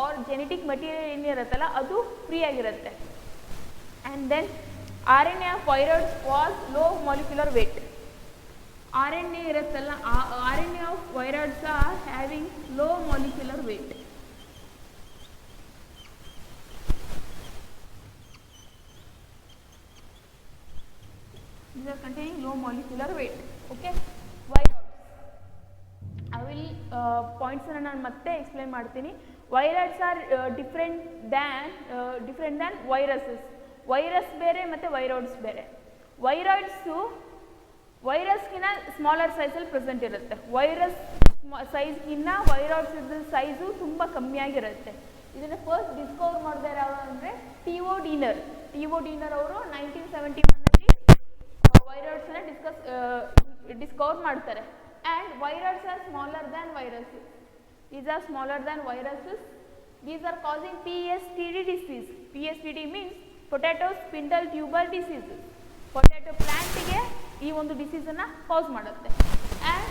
ಆರ್ ಜೆನೆಟಿಕ್ ಮೆಟೀರಿಯಲ್ ಏನಿರುತ್ತಲ್ಲ ಅದು ಫ್ರೀ ಆಗಿರುತ್ತೆ. And then RNA of viroids was low molecular weight. RNA ಇರುತ್ತಲ್ಲ, RNA of viroids are having low molecular weight. These are containing low molecular weight. Okay, viroids. I will points ಅನ್ನು ನಾನು ಮತ್ತೆ explain ಮಾಡ್ತೀನಿ. Viroids are different than viruses. Virus ಬೇರೆ ಮತ್ತು viroids ಬೇರೆ. ವೈರಸ್ಗಿನ್ನ smaller ಸೈಜಲ್ಲಿ present ಇರುತ್ತೆ. ವೈರಸ್ ಸೈಜ್ಗಿನ್ನ ವೈರಾಯ್ಡ್ಸ್ ಸೈಜು ತುಂಬ ಕಮ್ಮಿಯಾಗಿರುತ್ತೆ. ಇದನ್ನು ಫಸ್ಟ್ ಡಿಸ್ಕವರ್ ಮಾಡಿದಾರೆ ಅವರು ಅಂದರೆ ಟಿ.ಒ. ಡೀನರ್ ಅವರು 1971 ವೈರಾಯ್ಡ್ಸನ್ನ ಡಿಸ್ಕವರ್ ಮಾಡ್ತಾರೆ. And viroids are smaller than viruses. These are smaller than viruses. These are causing PSTD disease. PSTD means potato spindle tuber disease. Potato plant ಗೆ ಈ ಒಂದು ಡಿಸೀಸನ್ನು ಕಾಸ್ ಮಾಡುತ್ತೆ. And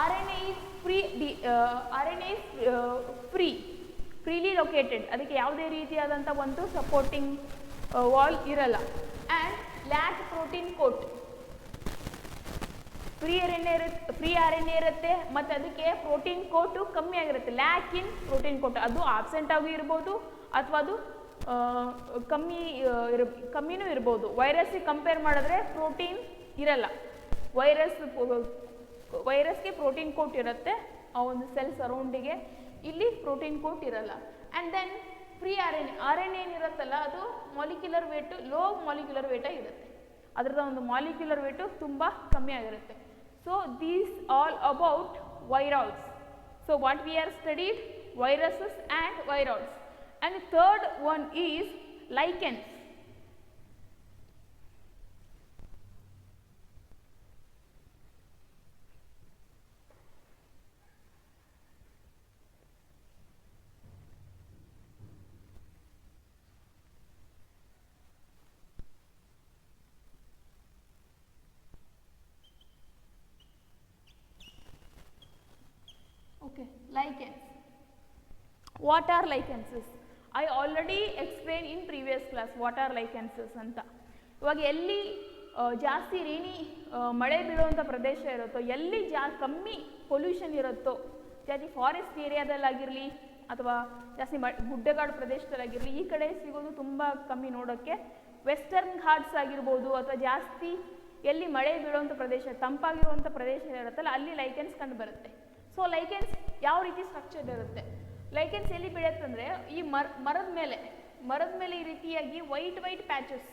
RNA is freely located. ಅದಕ್ಕೆ ಯಾವುದೇ ರೀತಿಯಾದಂಥ ಒಂದು ಸಪೋರ್ಟಿಂಗ್ ವಾಲ್ ಇರಲ್ಲ. And lack protein coat. Free RNA ಇರುತ್ತೆ ಮತ್ತು ಅದಕ್ಕೆ ಪ್ರೋಟೀನ್ ಕೋಟು ಕಮ್ಮಿ ಆಗಿರುತ್ತೆ. ಲ್ಯಾಕ್ ಇನ್ ಪ್ರೋಟೀನ್ ಕೋಟ್, ಅದು ಆಬ್ಸೆಂಟ್ ಆಗಿ ಇರ್ಬೋದು ಅಥವಾ ಅದು ಕಮ್ಮಿನೂ ಇರ್ಬೋದು. ವೈರಸ್ಗೆ ಕಂಪೇರ್ ಮಾಡಿದ್ರೆ ಪ್ರೋಟೀನ್ ಇರಲ್ಲ. ವೈರಸ್ಗೆ ಪ್ರೋಟೀನ್ ಕೋಟ್ ಇರುತ್ತೆ ಆ ಒಂದು ಸೆಲ್ ಸರೌಂಡಿಗೆ. ಇಲ್ಲಿ ಪ್ರೋಟೀನ್ ಕೋಟ್ ಇರಲ್ಲ. ಆ್ಯಂಡ್ ದೆನ್ ಫ್ರೀ RNA ಏನಿರುತ್ತಲ್ಲ ಅದು ಮಾಲಿಕ್ಯುಲರ್ ವೇಟು ಲೋ ಮಾಲಿಕ್ಯುಲರ್ ವೇಟಾಗಿರುತ್ತೆ. ಅದರದ ಒಂದು ಮಾಲಿಕ್ಯುಲರ್ ವೇಟು ತುಂಬ ಕಮ್ಮಿ ಆಗಿರುತ್ತೆ. So these all about viroids. So what we are studied, viruses and viroids. And the third one is lichens. Okay, lichens. What are lichens? I already explained in previous class what are lichens ಅಂತ. ಇವಾಗ ಎಲ್ಲಿ ಜಾಸ್ತಿ ಮಳೆ ಬೀಳುವಂಥ ಪ್ರದೇಶ ಇರುತ್ತೋ, ಎಲ್ಲಿ ಕಮ್ಮಿ pollution ಇರುತ್ತೋ, ಜಾಸ್ತಿ ಫಾರೆಸ್ಟ್ ಏರಿಯಾದಲ್ಲಾಗಿರಲಿ ಅಥವಾ ಜಾಸ್ತಿ ಗುಡ್ಡಗಾಡು ಪ್ರದೇಶದಲ್ಲಾಗಿರಲಿ, ಈ ಕಡೆ ಸಿಗೋದು ತುಂಬ ಕಮ್ಮಿ ನೋಡೋಕ್ಕೆ. ವೆಸ್ಟರ್ನ್ ಘಾಟ್ಸ್ ಆಗಿರ್ಬೋದು ಅಥವಾ ಜಾಸ್ತಿ ಎಲ್ಲಿ ಮಳೆ ಬೀಳುವಂಥ ಪ್ರದೇಶ, ತಂಪಾಗಿರುವಂಥ ಪ್ರದೇಶ ಇರುತ್ತಲ್ಲ ಅಲ್ಲಿ ಲೈಕೆನ್ಸ್ ಕಂಡು ಬರುತ್ತೆ. ಸೊ ಲೈಕೆನ್ಸ್ ಯಾವ ರೀತಿ ಸ್ಟ್ರಕ್ಚರ್ಡ್ ಇರುತ್ತೆ? ಲೈಕೆನ್ಸ್ ಎಲ್ಲಿ ಬೆಳೆಯುತ್ತಂದರೆ ಈ ಮರದ ಮೇಲೆ ಈ ರೀತಿಯಾಗಿ ವೈಟ್ ಪ್ಯಾಚಸ್,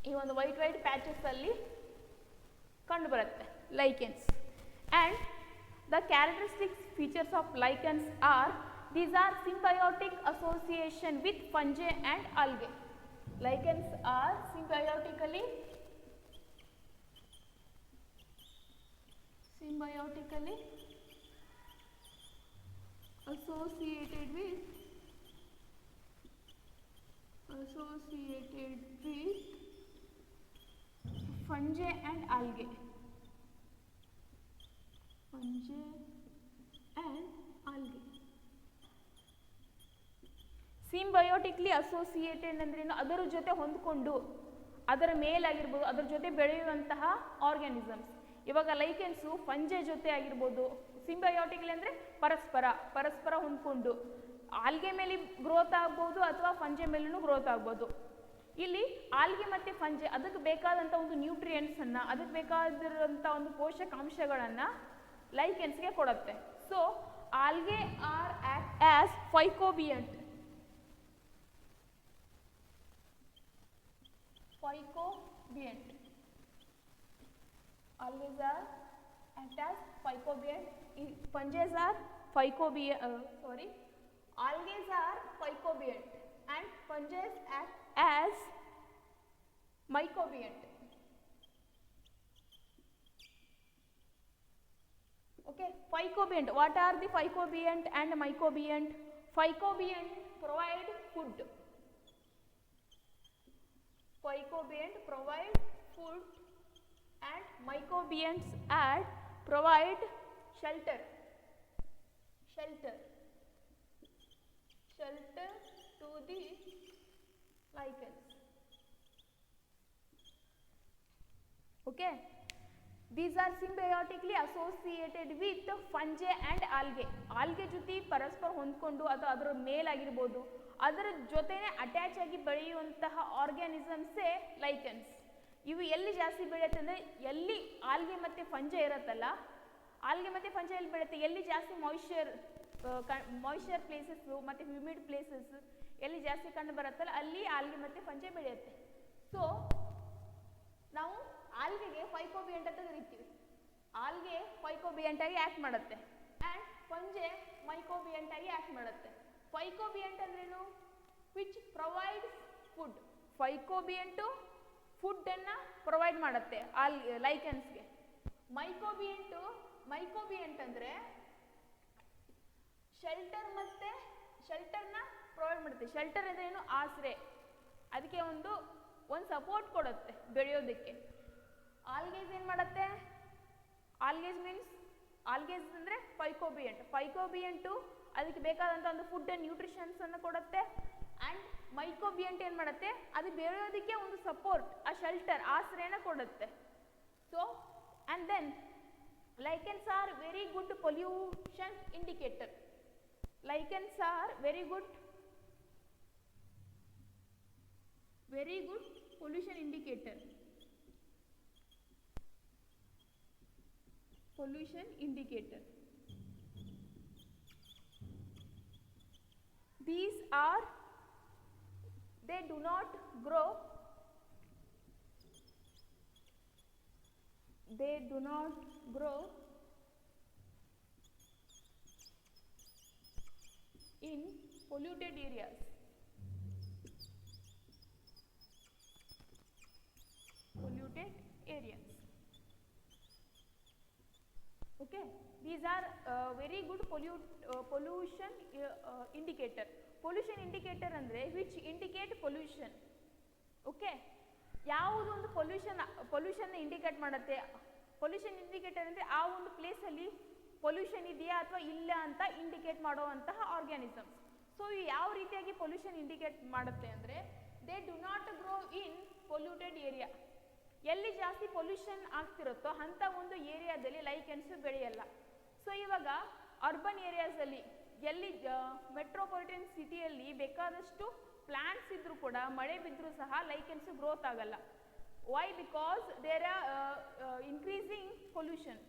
ಈ ಒಂದು ವೈಟ್ ಪ್ಯಾಚಸ್ ಅಲ್ಲಿ ಕಂಡು ಬರುತ್ತೆ lichens. And the characteristics features of lichens are these are symbiotic association with fungi and algae. Lichens are symbiotically associated with fungi and algae. Fungi and algae. Symbiotically associated ಅಂದ್ರೇನು, ಅದರ ಜೊತೆ ಹೊಂದ್ಕೊಂಡು ಅದರ ಮೇಲಾಗಿರ್ಬೋದು ಅದರ ಜೊತೆ ಬೆಳೆಯುವಂತಹ ಆರ್ಗ್ಯಾನಿಸಮ್ಸ್. ಇವಾಗ ಲೈಕೆನ್ಸು ಫಂಜೆ ಜೊತೆ ಆಗಿರ್ಬೋದು, ಸಿಂಬಯೋಟಿಕ್ಲಿ ಅಂದರೆ ಪರಸ್ಪರ ಹೊಂದ್ಕೊಂಡು ಆಲ್ಗೆ ಮೇಲೆ ಗ್ರೋತ್ ಆಗ್ಬೋದು ಅಥವಾ ಫಂಜೆ ಮೇಲೂ ಗ್ರೋತ್ ಆಗ್ಬೋದು. ಇಲ್ಲಿ ಆಲ್ಗೆ ಮತ್ತು ಫಂಜೆ ಅದಕ್ಕೆ ಬೇಕಾದಂಥ ಒಂದು ನ್ಯೂಟ್ರಿಯೆಂಟ್ಸನ್ನು, ಅದಕ್ಕೆ ಬೇಕಾದಿರೋಂಥ ಒಂದು ಪೋಷಕಾಂಶಗಳನ್ನು ಲೈಕೆನ್ಸ್ಗೆ ಕೊಡುತ್ತೆ. So algae are act as phycobiont. Algae are act as phycobiont. Fungi are phycobiont. Algae are phycobiont and fungi act as mycobiont. Okay, phycobiont. What are the phycobiont and mycobiont? Phycobiont provide food. Phycobiont provide food and mycobionts provide shelter to the lichens. Okay, these are symbiotically associated with fungi and algae. Algae ಜೊತೆ ಪರಸ್ಪರ ಹೊಂದ್ಕೊಂಡು ಅಥವಾ ಅದರ ಮೇಲಾಗಿರ್ಬೋದು ಅದರ ಜೊತೆನೆ attach ಆಗಿ ಬೆಳೆಯುವಂತಹ ಆರ್ಗ್ಯಾನಿಸಮ್ಸೇ lichens. ಇವು ಎಲ್ಲಿ ಜಾಸ್ತಿ ಬೆಳೆಯುತ್ತೆ ಅಂದರೆ ಎಲ್ಲಿ ಆಲ್ಗೆ ಮತ್ತು ಫಂಜೆ ಇರುತ್ತಲ್ಲ, ಆಲ್ಗೆ ಮತ್ತು ಫಂಜೆ ಎಲ್ಲಿ ಬೆಳೆಯುತ್ತೆ, ಎಲ್ಲಿ ಜಾಸ್ತಿ ಮಾಯಿಶ್ಚರ್ ಪ್ಲೇಸಸ್ಸು ಮತ್ತು ಹ್ಯೂಮಿಡ್ ಪ್ಲೇಸಸ್ ಎಲ್ಲಿ ಜಾಸ್ತಿ ಕಂಡು ಬರುತ್ತಲ್ಲ ಅಲ್ಲಿ ಆಲ್ಗೆ ಮತ್ತು ಫಂಜೆ ಬೆಳೆಯುತ್ತೆ. ಸೊ ನಾವು ಆಲ್ಗೆಗೆ ಫೈಕೋಬಿಯಂಟ್ ಅಂತ ಕರಿತೀವಿ. ಆಲ್ಗೆ ಫೈಕೋಬಿಯಂಟ್ ಆಗಿ ಆ್ಯಕ್ಟ್ ಮಾಡುತ್ತೆ ಆ್ಯಂಡ್ ಫಂಜೆ ಮೈಕೋಬಿಯಂಟ್ ಆಗಿ ಆ್ಯಕ್ಟ್ ಮಾಡುತ್ತೆ. ಫೈಕೋಬಿಯಂಟ್ ಅಂದ್ರೇನು? Which provides food. ಫೈಕೋಬಿಯಂಟು ಫುಡ್ಡನ್ನು ಪ್ರೊವೈಡ್ ಮಾಡುತ್ತೆ ಲೈಕೆನ್ಸ್ಗೆ. ಮೈಕೋಬಿಯಂಟ್ ಅಂದರೆ ಶೆಲ್ಟರ್ನ ಪ್ರೊವೈಡ್ ಮಾಡುತ್ತೆ. ಶೆಲ್ಟರ್ ಅಂದ್ರೇನು? ಆಸರೆ. ಅದಕ್ಕೆ ಒಂದು ಸಪೋರ್ಟ್ ಕೊಡುತ್ತೆ ಬೆಳೆಯೋದಕ್ಕೆ. ಆಲ್ಗೇಸ್ ಏನು ಮಾಡುತ್ತೆ? ಆಲ್ಗೇಸ್ ಮೀನ್ಸ್ ಆಲ್ಗೇಸ್ ಅಂದರೆ ಫೈಕೋಬಿಯಂಟು ಅದಕ್ಕೆ ಬೇಕಾದಂಥ ಒಂದು ಫುಡ್ ಆ್ಯಂಡ್ ನ್ಯೂಟ್ರಿಷನ್ಸನ್ನು ಕೊಡುತ್ತೆ. ಆ್ಯಂಡ್ ಮೈಕೋಬಿಯಂಟ್ ಏನು ಮಾಡುತ್ತೆ? ಅದು ಬೆಳೆಯೋದಕ್ಕೆ ಒಂದು ಸಪೋರ್ಟ್, ಆ ಶೆಲ್ಟರ್, ಆಸರೆನ ಕೊಡುತ್ತೆ. So and then lichens are very good pollution indicator. Lichens are very good pollution indicator. These are, they do not grow in polluted areas. Okay, these are very good pollution indicator. Pollution indicator ಅಂದರೆ which indicate pollution. Okay, ಯಾವುದು ಒಂದು pollution indicate ಮಾಡುತ್ತೆ. Pollution indicator ಅಂದರೆ ಆ ಒಂದು ಪ್ಲೇಸಲ್ಲಿ pollution ಇದೆಯಾ ಅಥವಾ ಇಲ್ಲ ಅಂತ ಇಂಡಿಕೇಟ್ ಮಾಡುವಂತಹ ಆರ್ಗ್ಯಾನಿಸಮ್ಸ್. ಸೊ ಯಾವ ರೀತಿಯಾಗಿ ಪೊಲ್ಯೂಷನ್ ಇಂಡಿಕೇಟ್ ಮಾಡುತ್ತೆ ಅಂದರೆ they do not grow in polluted area. ಎಲ್ಲಿ ಜಾಸ್ತಿ ಪೊಲ್ಯೂಷನ್ ಆಗ್ತಿರುತ್ತೋ ಅಂಥ ಒಂದು ಏರಿಯಾದಲ್ಲಿ ಲೈಕೆನ್ಸ್ ಬೆಳೆಯಲ್ಲ. ಸೊ ಇವಾಗ ಅರ್ಬನ್ ಏರಿಯಾಸಲ್ಲಿ ಎಲ್ಲಿ ಮೆಟ್ರೋಪಾಲಿಟನ್ ಸಿಟಿಯಲ್ಲಿ ಬೇಕಾದಷ್ಟು ಪ್ಲಾಂಟ್ಸ್ ಇದ್ರೂ ಕೂಡ ಮಳೆ ಬಿದ್ದರೂ ಸಹ ಲೈಕೆನ್ಸ್ ಗ್ರೋತ್ ಆಗಲ್ಲ. Why? Because there are increasing pollution.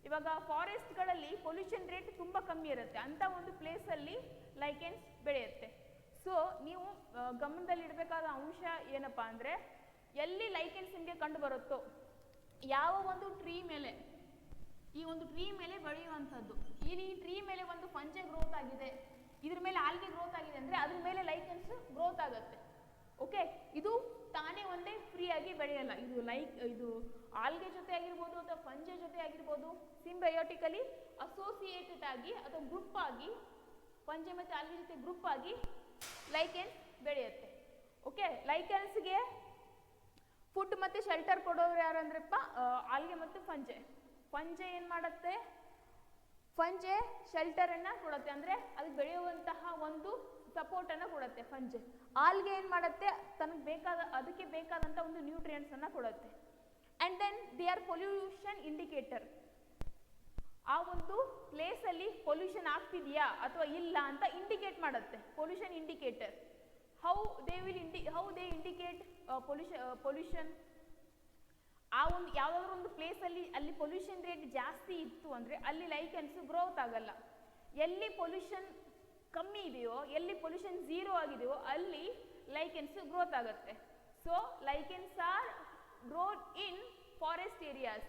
ಇವಾಗ ಫಾರೆಸ್ಟ್ಗಳಲ್ಲಿ ಪೊಲ್ಯೂಷನ್ ರೇಟ್ ತುಂಬ ಕಮ್ಮಿ ಇರುತ್ತೆ, ಅಂಥ ಒಂದು ಪ್ಲೇಸಲ್ಲಿ ಲೈಕೆನ್ಸ್ ಬೆಳೆಯುತ್ತೆ. ಸೊ ನೀವು ಗಮನದಲ್ಲಿಡಬೇಕಾದ ಅಂಶ ಏನಪ್ಪ ಅಂದರೆ ಎಲ್ಲಿ ಲೈಕೆನ್ಸ್ ನಿಮಗೆ ಕಂಡು ಬರುತ್ತೋ, ಯಾವ ಒಂದು ಟ್ರೀ ಮೇಲೆ, ಈ ಒಂದು ಟ್ರೀ ಮೇಲೆ ಬೆಳೆಯುವಂಥದ್ದು, ಈ ಟ್ರೀ ಮೇಲೆ ಒಂದು ಫಂಜೆ ಗ್ರೋತ್ ಆಗಿದೆ, ಇದ್ರ ಮೇಲೆ ಆಲ್ಗೆ ಗ್ರೋತ್ ಆಗಿದೆ ಅಂದರೆ ಅದ್ರ ಮೇಲೆ ಲೈಕೆನ್ಸ್ ಗ್ರೋತ್ ಆಗುತ್ತೆ. ಓಕೆ, ಇದು ತಾನೇ ಒಂದೇ ಫ್ರೀ ಆಗಿ ಬೆಳೆಯಲ್ಲ. ಇದು ಆಲ್ಗೆ ಜೊತೆ ಆಗಿರ್ಬೋದು ಅಥವಾ ಫಂಜೆ ಜೊತೆ ಆಗಿರ್ಬೋದು, ಸಿಂಬಯೋಟಿಕಲಿ ಅಸೋಸಿಯೇಟೆಡ್ ಆಗಿ ಅಥವಾ ಗ್ರೂಪ್ ಆಗಿ, ಫಂಜೆ ಮತ್ತು ಆಲ್ಗೆ ಜೊತೆ ಗ್ರೂಪ್ ಆಗಿ ಲೈಕೆನ್ಸ್ ಬೆಳೆಯುತ್ತೆ. ಓಕೆ, ಲೈಕೆನ್ಸ್ಗೆ ಫುಡ್ ಮತ್ತು ಶೆಲ್ಟರ್ ಕೊಡೋರು ಯಾರು ಅಂದ್ರಪ್ಪ ಆಲ್ಗೆ ಮತ್ತು ಫಂಜೆ. ಫಂಜೆ ಏನು ಮಾಡುತ್ತೆ, ಫಂಜೆ ಶೆಲ್ಟರನ್ನು ಕೊಡುತ್ತೆ, ಅಂದರೆ ಅದಕ್ಕೆ ಬೆಳೆಯುವಂತಹ ಒಂದು ಸಪೋರ್ಟನ್ನು ಕೊಡುತ್ತೆ ಫಂಜೆ. ಆಲ್ಗೆ ಏನು ಮಾಡುತ್ತೆ, ಅದಕ್ಕೆ ಬೇಕಾದಂಥ ಒಂದು ನ್ಯೂಟ್ರಿಯೆಂಟ್ಸನ್ನು ಕೊಡುತ್ತೆ. And then they are pollution indicator. ಆ ಒಂದು ಪ್ಲೇಸಲ್ಲಿ ಪೊಲ್ಯೂಷನ್ ಆಗ್ತಿದೆಯಾ ಅಥವಾ ಇಲ್ಲ ಅಂತ ಇಂಡಿಕೇಟ್ ಮಾಡುತ್ತೆ, pollution indicator. How they indicate pollution. ಆ ಒಂದು ಯಾವುದಾದ್ರೂ ಒಂದು ಪ್ಲೇಸಲ್ಲಿ ಅಲ್ಲಿ ಪೊಲ್ಯೂಷನ್ ರೇಟ್ ಜಾಸ್ತಿ ಇತ್ತು ಅಂದರೆ ಅಲ್ಲಿ ಲೈಕೆನ್ಸ್ ಗ್ರೋತ್ ಆಗಲ್ಲ. ಎಲ್ಲಿ ಪೊಲ್ಯೂಷನ್ ಕಮ್ಮಿ ಇದೆಯೋ, ಎಲ್ಲಿ ಪೊಲ್ಯೂಷನ್ ಝೀರೋ ಆಗಿದೆಯೋ ಅಲ್ಲಿ ಲೈಕೆನ್ಸ್ ಗ್ರೋತ್ ಆಗುತ್ತೆ. So lichens are growth in forest areas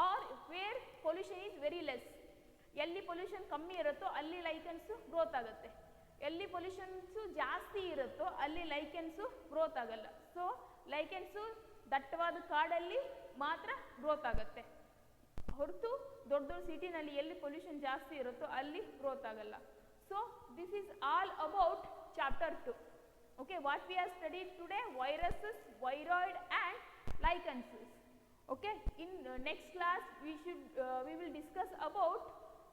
are where pollution is very less. ಎಲ್ಲಿ ಪೊಲ್ಯೂಷನ್ ಕಮ್ಮಿ ಇರುತ್ತೋ ಅಲ್ಲಿ ಲೈಕೆನ್ಸು ಗ್ರೋತ್ ಆಗುತ್ತೆ. ಎಲ್ಲಿ ಪೊಲ್ಯೂಷನ್ಸು ಜಾಸ್ತಿ ಇರುತ್ತೋ ಅಲ್ಲಿ ಲೈಕೆನ್ಸು ಗ್ರೋತ್ ಆಗಲ್ಲ. ಸೊ ಲೈಕೆನ್ಸು ದಟ್ಟವಾದ ಕಾಡಲ್ಲಿ ಮಾತ್ರ ಗ್ರೋತ್ ಆಗುತ್ತೆ, ಹೊರತು ದೊಡ್ಡ ದೊಡ್ಡ ಸಿಟಿನಲ್ಲಿ ಎಲ್ಲಿ ಪೊಲ್ಯೂಷನ್ ಜಾಸ್ತಿ ಇರುತ್ತೋ ಅಲ್ಲಿ ಗ್ರೋತ್ ಆಗಲ್ಲ. So this is all about chapter 2. Okay, what we have studied today, viruses, viroid and lichens. Okay, in next class we will discuss about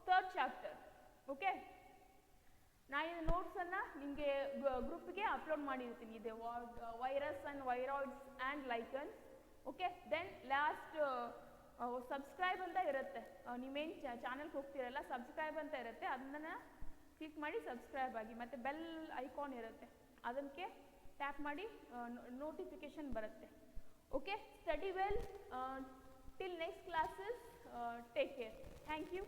third chapter. Okay, ನಾನು ಈ ನೋಟ್ಸನ್ನು ನಿಮಗೆ ಗ್ರೂಪ್ಗೆ ಅಪ್ಲೋಡ್ ಮಾಡಿರ್ತೀನಿ. ಇದೆ virus and viroids and lichens. Okay, then last subscribe ಅಂತ ಇರುತ್ತೆ, ನೀವೇನು ಚಾನಲ್ಗೆ ಹೋಗ್ತಿರಲ್ಲ subscribe ಅಂತ ಇರುತ್ತೆ, ಅದನ್ನು ಕ್ಲಿಕ್ ಮಾಡಿ ಸಬ್ಸ್ಕ್ರೈಬ್ ಆಗಿ. ಮತ್ತು ಬೆಲ್ ಐಕಾನ್ ಇರುತ್ತೆ, ಅದಕ್ಕೆ ಟ್ಯಾಪ್ ಮಾಡಿ ನೋಟಿಫಿಕೇಷನ್ ಬರುತ್ತೆ. Okay, study well. Till next classes, take care. Thank you.